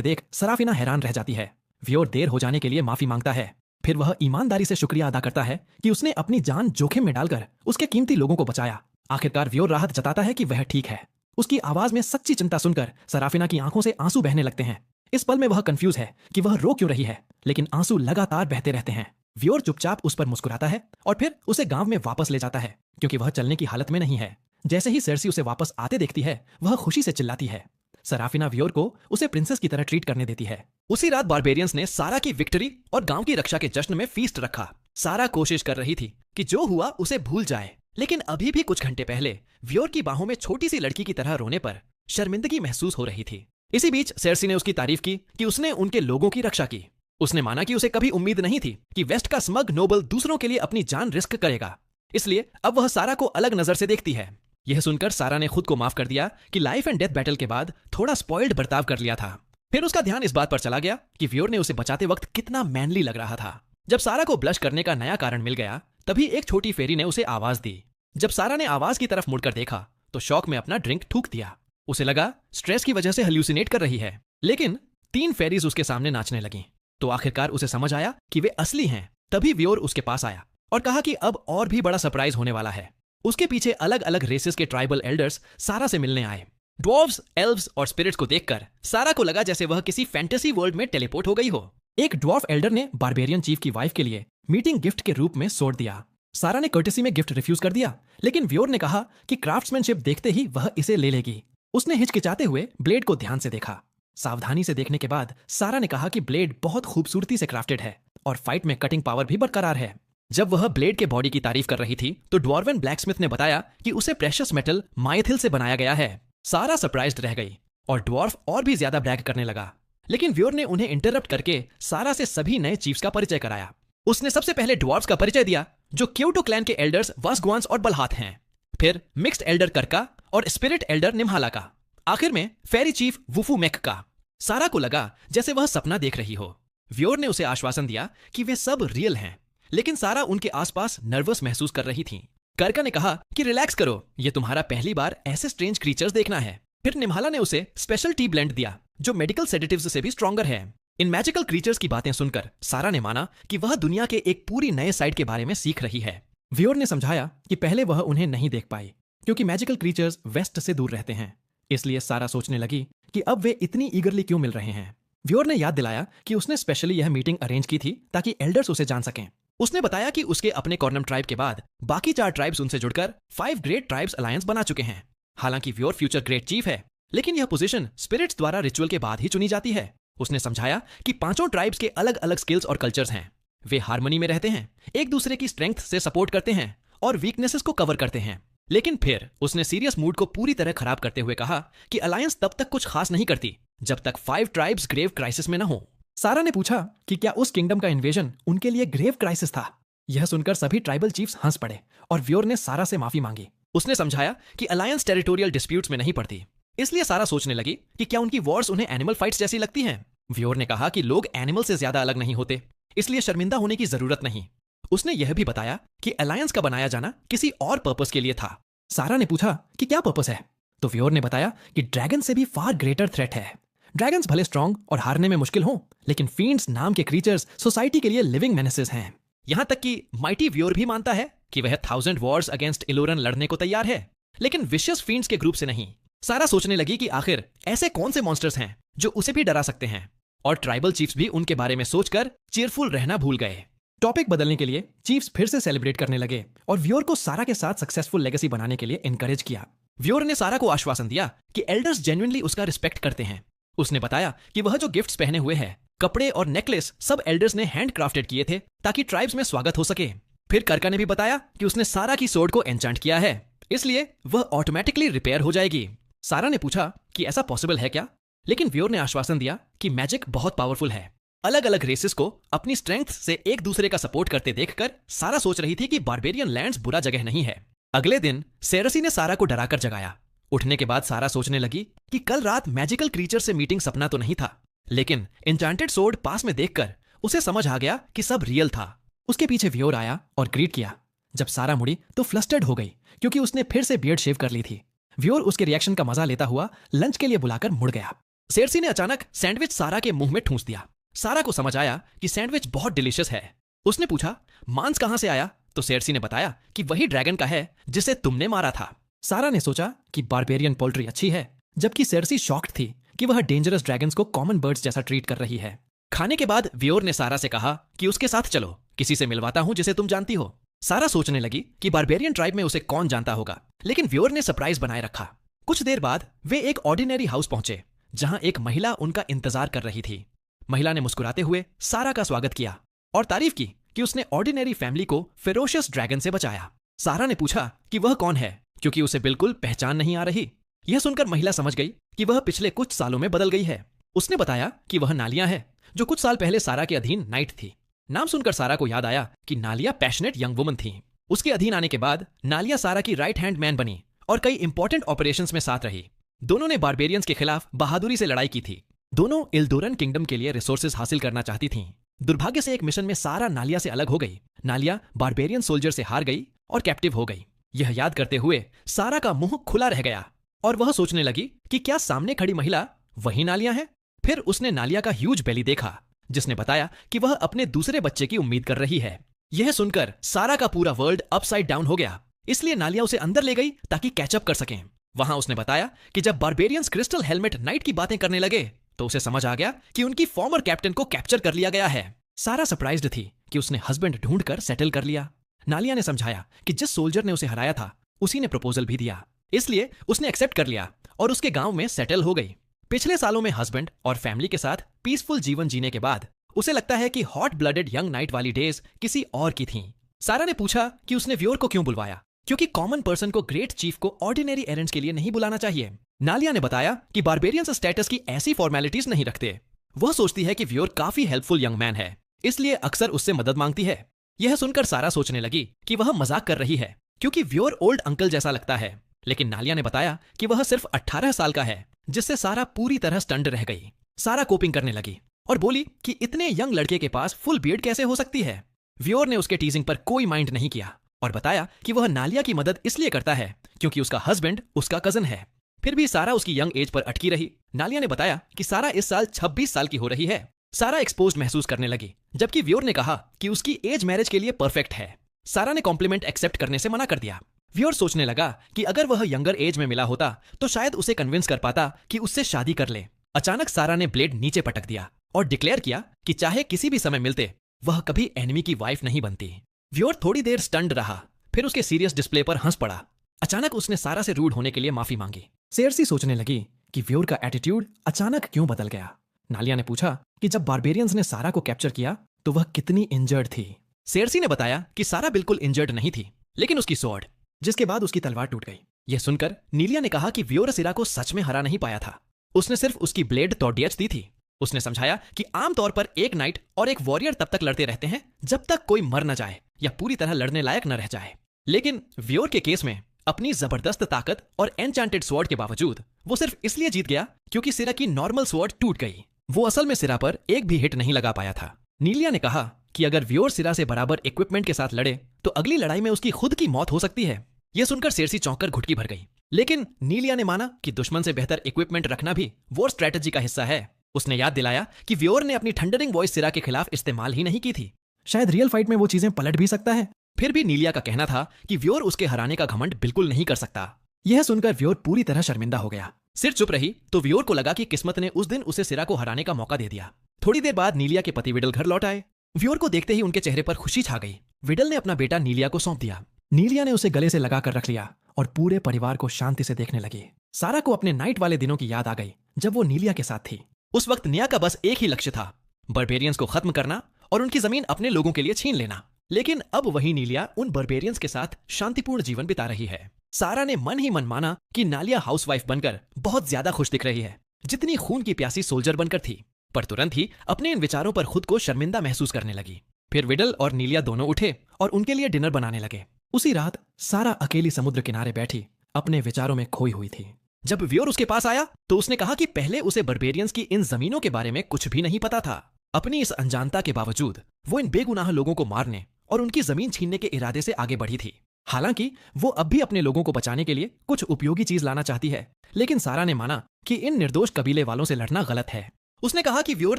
देख सराफिना हैरान रह जाती है। व्योर देर हो जाने के लिए माफी मांगता है। फिर वह ईमानदारी से शुक्रिया अदा करता है कि उसने अपनी जान जोखिम में डालकर उसके कीमती लोगों को बचाया। आखिरकार व्योर राहत जताता है कि वह ठीक है। उसकी आवाज में सच्ची चिंता सुनकर सराफिना की आंखों से आंसू बहने लगते हैं। इस पल में वह कंफ्यूज है कि वह रो क्यों रही है, लेकिन आंसू लगातार बहते रहते हैं। व्योर चुपचाप उस पर मुस्कुराता है और फिर उसे गांव में वापस ले जाता है क्योंकि वह चलने की हालत में नहीं है। जैसे ही सेर्सी उसे वापस आते देखती है, वह खुशी से चिल्लाती है। सराफिना व्योर को उसे प्रिंसेस की तरह ट्रीट करने देती है। उसी रात बारबेरियंस ने सारा की विक्ट्री और गांव की रक्षा के जश्न में फीस्ट रखा। सारा कोशिश कर रही थी कि जो हुआ उसे भूल जाए, लेकिन अभी भी कुछ घंटे पहले व्योर की बाहों में छोटी सी लड़की की तरह रोने पर शर्मिंदगी महसूस हो रही थी। इसी बीच सेर्सी ने उसकी तारीफ की कि उसने उनके लोगों की रक्षा की। उसने माना कि उसे कभी उम्मीद नहीं थी कि वेस्ट का स्मग नोबल दूसरों के लिए अपनी जान रिस्क करेगा, इसलिए अब वह सारा को अलग नजर से देखती है। यह सुनकर सारा ने खुद को माफ कर दिया कि लाइफ एंड डेथ बैटल के बाद थोड़ा स्पॉइल्ड बर्ताव कर लिया था। फिर उसका ध्यान इस बात पर चला गया कि व्योर ने उसे बचाते वक्त कितना मैनली लग रहा था। जब सारा को ब्लश करने का नया कारण मिल गया, तभी एक छोटी फेरी ने उसे आवाज दी। जब सारा ने आवाज की तरफ मुड़कर देखा तो शौक में अपना ड्रिंक थूक दिया। उसे लगा स्ट्रेस की वजह से हल्यूसिनेट कर रही है, लेकिन 3 फेरीज उसके सामने नाचने लगीं। तो आखिरकार उसे समझ आया कि वे असली हैं। तभी व्योर उसके पास आया और कहा कि अब और भी बड़ा सरप्राइज होने वाला है। उसके पीछे अलग अलग रेसेस के ट्राइबल एल्डर्स सारा से मिलने आए। ड्वार्व्स, एल्व्स और स्पिरिट्स को देखकर सारा को लगा जैसे वह किसी फैंटेसी वर्ल्ड में टेलीपोर्ट हो गई हो। एक ड्वार्फ एल्डर ने बारबेरियन चीफ की वाइफ के लिए मीटिंग गिफ्ट के रूप में सोड दिया। सारा ने कर्टेसी में गिफ्ट रिफ्यूज कर दिया, लेकिन व्योर ने कहा कि क्राफ्ट्समैनशिप देखते ही वह इसे ले लेगी। उसने हिचकिचाते हुए ब्लेड को ध्यान से देखा। सावधानी से देखने के बाद सारा ने कहा कि ब्लेड बहुत खूबसूरती से क्राफ्टेड है और फाइट में कटिंग पावर भी बरकरार है। जब वह ब्लेड के बॉडी की तारीफ कर रही थी तो ड्वार्वन ब्लैकस्मिथ ने बताया कि उसे प्रेशियस मेटल माइथिल से बनाया गया है। सारा सरप्राइज्ड रह गई और ड्वार्फ और भी ज्यादा ब्रैग करने लगा, लेकिन व्योर ने उन्हें इंटरप्ट करके सारा से सभी नए चीफ्स का परिचय कराया। उसने सबसे पहले ड्वार्फ्स का परिचय दिया जो क्योटो क्लैन के एल्डर्स वासगुआन्स और बलहात हैं, फिर मिक्स्ड एल्डर करका और स्पिरिट एल्डर निम्हाला का, आखिर में फेरी चीफ वुफू मेक का। सारा को लगा जैसे वह सपना देख रही हो। व्योर ने उसे आश्वासन दिया कि वे सब रियल हैं, लेकिन सारा उनके आसपास नर्वस महसूस कर रही थी। करका ने कहा कि रिलैक्स करो, ये तुम्हारा पहली बार ऐसे स्ट्रेंज क्रीचर्स देखना है। फिर निम्हाला ने उसे स्पेशल टी ब्लेंड दिया जो मेडिकल सेडेटिव्स से भी स्ट्रॉन्गर है। इन मैजिकल क्रीचर्स की बातें सुनकर सारा ने माना कि वह दुनिया के एक पूरी नए साइड के बारे में सीख रही है। व्योर ने समझाया कि पहले वह उन्हें नहीं देख पाई क्योंकि मैजिकल क्रीचर्स वेस्ट से दूर रहते हैं, इसलिए सारा सोचने लगी कि अब वे इतनी ईगरली क्यों मिल रहे हैं। व्योर ने याद दिलाया कि उसने स्पेशली यह मीटिंग अरेंज की थी ताकि एल्डर्स उसे जान सकें। उसने बताया कि उसके अपने कॉर्नम ट्राइब के बाद बाकी 4 ट्राइब्स उनसे जुड़कर 5 ग्रेट ट्राइब्स अलायंस बना चुके हैं। हालांकि व्योर फ्यूचर ग्रेट चीफ है, लेकिन यह पोजीशन स्पिरिट्स द्वारा रिचुअल के बाद ही चुनी जाती है। उसने समझाया कि 5 ट्राइब्स के अलग अलग स्किल्स और कल्चर्स हैं। वे हार्मनी में रहते हैं, एक दूसरे की स्ट्रेंथ से सपोर्ट करते हैं और वीकनेसेस को कवर करते हैं। लेकिन फिर उसने सीरियस मूड को पूरी तरह खराब करते हुए कहा कि अलायंस तब तक कुछ खास नहीं करती जब तक 5 ट्राइब्स ग्रेव क्राइसिस में न हो। सारा ने पूछा कि क्या उस किंगडम का इन्वेजन उनके लिए ग्रेव क्राइसिस था। यह सुनकर सभी ट्राइबल चीफ्स हंस पड़े और व्योर ने सारा से माफी मांगी। उसने समझाया कि अलायंस टेरिटोरियल डिस्प्यूट्स में नहीं पड़ती, इसलिए सारा सोचने लगी कि क्या उनकी वॉर्स उन्हें एनिमल फाइट्स जैसी लगती हैं। व्योर ने कहा कि लोग एनिमल से ज्यादा अलग नहीं होते, इसलिए शर्मिंदा होने की जरूरत नहीं। उसने यह भी बताया कि अलायंस का बनाया जाना किसी और पर्पस के लिए था। सारा ने पूछा कि क्या पर्पस है, तो व्योर ने बताया कि ड्रैगन से भी फार ग्रेटर थ्रेट है। ड्रैगन्स भले स्ट्रॉन्ग और हारने में मुश्किल हों, लेकिन फींड्स नाम के क्रीचर्स सोसाइटी के लिए लिविंग मेनेसेस हैं। यहां तक कि माइटी व्योर भी मानता है कि वह 1000 वॉर्स अगेंस्ट इलोरन लड़ने को तैयार है, लेकिन विशियस फींड्स के ग्रुप से नहीं। सारा सोचने लगी कि आखिर ऐसे कौन से मॉन्स्टर्स हैं जो उसे भी डरा सकते हैं, और ट्राइबल चीफ्स भी उनके बारे में सोचकर चीयरफुल रहना भूल गए। टॉपिक बदलने के लिए चीफ्स फिर से सेलिब्रेट करने लगे और व्योर को सारा के साथ सक्सेसफुल लेगेसी बनाने के लिए एनकरेज किया। व्योर ने सारा को आश्वासन दिया कि एल्डर्स जेन्युइनली उसका रिस्पेक्ट करते हैं। उसने बताया कि वह जो गिफ्ट्स पहने हुए है, कपड़े और नेकलेस सब एल्डर्स ने हैंड क्राफ्टेड किए थे ताकि ट्राइब्स में स्वागत हो सके। फिर करका ने भी बताया कि उसने सारा की सोर्ड को एन्चांट किया है, इसलिए वह ऑटोमेटिकली रिपेयर हो जाएगी। सारा ने पूछा कि ऐसा पॉसिबल है क्या, लेकिन व्योर ने आश्वासन दिया कि मैजिक बहुत पावरफुल है। अलग अलग रेसेस को अपनी स्ट्रेंथ से एक दूसरे का सपोर्ट करते देखकर सारा सोच रही थी कि बारबेरियन लैंड्स बुरा जगह नहीं है। अगले दिन सेरसी ने सारा को डराकर जगाया। उठने के बाद सारा सोचने लगी कि कल रात मैजिकल क्रीचर से मीटिंग सपना तो नहीं था, लेकिन एन्चांटेड सोर्ड पास में देखकर उसे समझ आ गया कि सब रियल था। उसके पीछे व्योर आया और ग्रीट किया। जब सारा मुड़ी तो फ्लस्टर्ड हो गई क्योंकि उसने फिर से बियर्ड शेव कर ली थी। व्योर उसके रिएक्शन का मजा लेता हुआ लंच के लिए बुलाकर मुड़ गया। सेरसी ने अचानक सैंडविच सारा के मुंह में ठूंस दिया। सारा को समझ आया कि सैंडविच बहुत डिलीशियस है। उसने पूछा मांस कहां से आया, तो सेरसी ने बताया कि वही ड्रैगन का है जिसे तुमने मारा था। सारा ने सोचा कि बारबेरियन पोल्ट्री अच्छी है, जबकि सेरसी शॉक्ड थी कि वह डेंजरस ड्रैगन्स को कॉमन बर्ड्स जैसा ट्रीट कर रही है। खाने के बाद व्योर ने सारा से कहा कि उसके साथ चलो, किसी से मिलवाता हूं जिसे तुम जानती हो। सारा सोचने लगी कि बारबेरियन ट्राइब में उसे कौन जानता होगा, लेकिन व्योर ने सरप्राइज बनाए रखा। कुछ देर बाद वे एक ऑर्डिनरी हाउस पहुंचे जहां एक महिला उनका इंतजार कर रही थी। महिला ने मुस्कुराते हुए सारा का स्वागत किया और तारीफ की कि उसने ऑर्डिनरी फैमिली को फेरोशियस ड्रैगन से बचाया। सारा ने पूछा कि वह कौन है, क्योंकि उसे बिल्कुल पहचान नहीं आ रही। यह सुनकर महिला समझ गई कि वह पिछले कुछ सालों में बदल गई है। उसने बताया कि वह नालिया है, जो कुछ साल पहले सारा के अधीन नाइट थी। नाम सुनकर सारा को याद आया कि नालिया पैशनेट यंग वुमन थी। उसके अधीन आने के बाद नालिया सारा की राइट हैंड मैन बनी और कई इंपॉर्टेंट ऑपरेशंस में साथ रही। दोनों ने बारबेरियंस के खिलाफ बहादुरी से लड़ाई की थी। दोनों इल्डोरन किंगडम के लिए रिसोर्सेज हासिल करना चाहती थीं। दुर्भाग्य से एक मिशन में सारा नालिया से अलग हो गई। नालिया बारबेरियन सोल्जर से हार गई और कैप्टिव हो गई। यह याद करते हुए सारा का मुंह खुला रह गया और वह सोचने लगी कि क्या सामने खड़ी महिला वही नालिया है। फिर उसने नालिया का ह्यूज बेली देखा, जिसने बताया कि वह अपने दूसरे बच्चे की उम्मीद कर रही है। यह सुनकर सारा का पूरा वर्ल्ड अपसाइड डाउन हो गया, इसलिए नालिया उसे अंदर ले गई ताकि कैचअप कर सकें। वहां उसने बताया कि जब बारबेरियंस क्रिस्टल हेलमेट नाइट की बातें करने लगे तो उसे समझ आ गया कि उनकी फॉर्मर कैप्टन को कैप्चर कर लिया गया है। सारा सरप्राइज्ड थी कि उसने हस्बैंड ढूंढकर सेटल कर लिया। नालिया ने समझाया कि जिस सोल्जर ने उसे हराया था उसी ने प्रपोजल भी दिया, इसलिए उसने एक्सेप्ट कर लिया और उसके गांव में सेटल हो गई। पिछले सालों में हस्बैंड और फैमिली के साथ पीसफुल जीवन जीने के बाद उसे लगता है कि हॉट ब्लडेड यंग नाइट वाली डेज किसी और की थीं। सारा ने पूछा कि उसने व्योर को क्यों बुलवाया, क्योंकि कॉमन पर्सन को ग्रेट चीफ को ऑर्डिनरी एरेंड्स के लिए नहीं बुलाना चाहिए। नालिया ने बताया कि बारबेरियंस स्टेटस की ऐसी फॉर्मेलिटीज नहीं रखते। वह सोचती है कि व्योर काफी हेल्पफुल यंग मैन है, इसलिए अक्सर उससे मदद मांगती है। यह सुनकर सारा सोचने लगी कि वह मजाक कर रही है, क्योंकि व्योर ओल्ड अंकल जैसा लगता है। लेकिन नालिया ने बताया कि वह सिर्फ 18 साल का है, जिससे सारा पूरी तरह स्टंड रह गई। सारा कोपिंग करने लगी और बोली कि इतने यंग लड़के के पास फुल बियर्ड कैसे हो सकती है। व्योर ने उसके टीजिंग पर कोई माइंड नहीं किया और बताया कि वह नालिया की मदद इसलिए करता है क्योंकि उसका हस्बैंड उसका कजन है। फिर भी सारा उसकी यंग एज पर अटकी रही। नालिया ने बताया कि सारा इस साल 26 साल की हो रही है। सारा एक्सपोज्ड महसूस करने लगी, जबकि व्योर ने कहा कि उसकी एज मैरिज के लिए परफेक्ट है। सारा ने कॉम्प्लीमेंट एक्सेप्ट करने से मना कर दिया। व्योर सोचने लगा कि अगर वह यंगर एज में मिला होता तो शायद उसे कन्विंस कर पाता कि उससे शादी कर ले। अचानक सारा ने ब्लेड नीचे पटक दिया और डिक्लेयर किया कि चाहे किसी भी समय मिलते वह कभी एनिमी की वाइफ नहीं बनती। व्योर थोड़ी देर स्टंड रहा, फिर उसके सीरियस डिस्प्ले पर हंस पड़ा। अचानक उसने सारा से रूड होने के लिए माफी मांगी। सेर्सी सोचने लगी कि व्योर का एटीट्यूड अचानक क्यों बदल गया। नालिया ने पूछा कि जब बारबेरियंस ने सारा को कैप्चर किया तो वह कितनी इंजर्ड थी। सेर्सी ने बताया कि सारा बिल्कुल इंजर्ड नहीं थी, लेकिन उसकी स्वॉर्ड, जिसके बाद उसकी तलवार टूट गई। यह सुनकर नीलिया ने कहा कि व्योर सिरा को सच में हरा नहीं पाया था, उसने सिर्फ उसकी ब्लेड तोड़ियच दी थी। उसने समझाया कि आमतौर पर एक नाइट और एक वॉरियर तब तक लड़ते रहते हैं जब तक कोई मर न जाए या पूरी तरह लड़ने लायक न रह जाए। लेकिन व्योर के केस में अपनी जबरदस्त ताकत और एन्चांटेड स्वॉर्ड के बावजूद वो सिर्फ इसलिए जीत गया क्योंकि सिरा की नॉर्मल स्वॉर्ड टूट गई। वो असल में सिरा पर एक भी हिट नहीं लगा पाया था। नीलिया ने कहा कि अगर व्योर सिरा से बराबर इक्विपमेंट के साथ लड़े तो अगली लड़ाई में उसकी खुद की मौत हो सकती है। यह सुनकर सेर्सी चौंककर घुटकी भर गई, लेकिन नीलिया ने माना कि दुश्मन से बेहतर इक्विपमेंट रखना भी वॉर स्ट्रेटेजी का हिस्सा है। उसने याद दिलाया कि व्योर ने अपनी थंडरिंग वॉइस सिरा के खिलाफ इस्तेमाल ही नहीं की थी। शायद रियल फाइट में वो चीजें पलट भी सकता है। फिर भी नीलिया का कहना था कि व्योर उसके हराने का घमंड बिल्कुल नहीं कर सकता। यह सुनकर व्योर पूरी तरह शर्मिंदा हो गया। सिर चुप रही तो व्योर को लगा कि किस्मत ने उस दिन उसे सिरा को हराने का मौका दे दिया। थोड़ी देर बाद नीलिया के पति विडल घर लौट आए। व्योर को देखते ही उनके चेहरे पर खुशी छा गई। विडल ने अपना बेटा नीलिया को सौंप दिया। नीलिया ने उसे गले से लगाकर रख लिया और पूरे परिवार को शांति से देखने लगी। सारा को अपने नाइट वाले दिनों की याद आ गई जब वो नीलिया के साथ थी। उस वक्त निया का बस एक ही लक्ष्य था, बर्बेरियंस को खत्म करना और उनकी जमीन अपने लोगों के लिए छीन लेना। लेकिन अब वही नीलिया उन बर्बेरियंस के साथ शांतिपूर्ण जीवन बिता रही है। सारा ने मन ही मन माना कि नालिया हाउसवाइफ बनकर बहुत ज्यादा खुश दिख रही है जितनी खून की प्यासी सोल्जर बनकर थी, पर तुरंत ही अपने इन विचारों पर खुद को शर्मिंदा महसूस करने लगी। फिर विडल और नीलिया दोनों उठे और उनके लिए डिनर बनाने लगे। उसी रात सारा अकेली समुद्र किनारे बैठी अपने विचारों में खोई हुई थी। जब व्योर उसके पास आया तो उसने कहा कि पहले उसे बर्बेरियंस की इन जमीनों के बारे में कुछ भी नहीं पता था। अपनी इस अनजानता के बावजूद वो इन बेगुनाह लोगों को मारने और उनकी जमीन छीनने के इरादे से आगे बढ़ी थी। हालांकि वो अब भी अपने लोगों को बचाने के लिए कुछ उपयोगी चीज लाना चाहती है, लेकिन सारा ने माना कि इन निर्दोष कबीले वालों से लड़ना गलत है। उसने कहा कि व्योर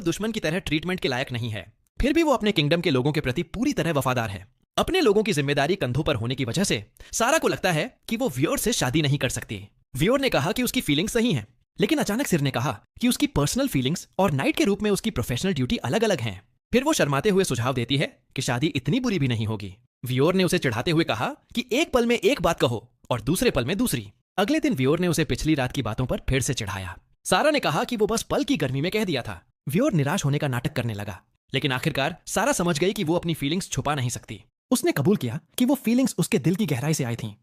दुश्मन की तरह ट्रीटमेंट के लायक नहीं है, फिर भी वो अपने किंगडम के लोगों के प्रति पूरी तरह वफादार है। अपने लोगों की जिम्मेदारी कंधों पर होने की वजह से सारा को लगता है कि वो व्योर से शादी नहीं कर सकती। व्योर ने कहा कि उसकी फीलिंग्स सही हैं, लेकिन अचानक सिर ने कहा कि उसकी पर्सनल फीलिंग्स और नाइट के रूप में उसकी प्रोफेशनल ड्यूटी अलग अलग हैं। फिर वो शर्माते हुए सुझाव देती है कि शादी इतनी बुरी भी नहीं होगी। व्योर ने उसे चिढ़ाते हुए कहा कि एक पल में एक बात कहो और दूसरे पल में दूसरी। अगले दिन व्योर ने उसे पिछली रात की बातों पर फिर से चिढ़ाया। सारा ने कहा कि वो बस पल की गर्मी में कह दिया था। व्योर निराश होने का नाटक करने लगा, लेकिन आखिरकार सारा समझ गई कि वो अपनी फीलिंग्स छुपा नहीं सकती। उसने कबूल किया कि वो फीलिंग्स उसके दिल की गहराई से आई थीं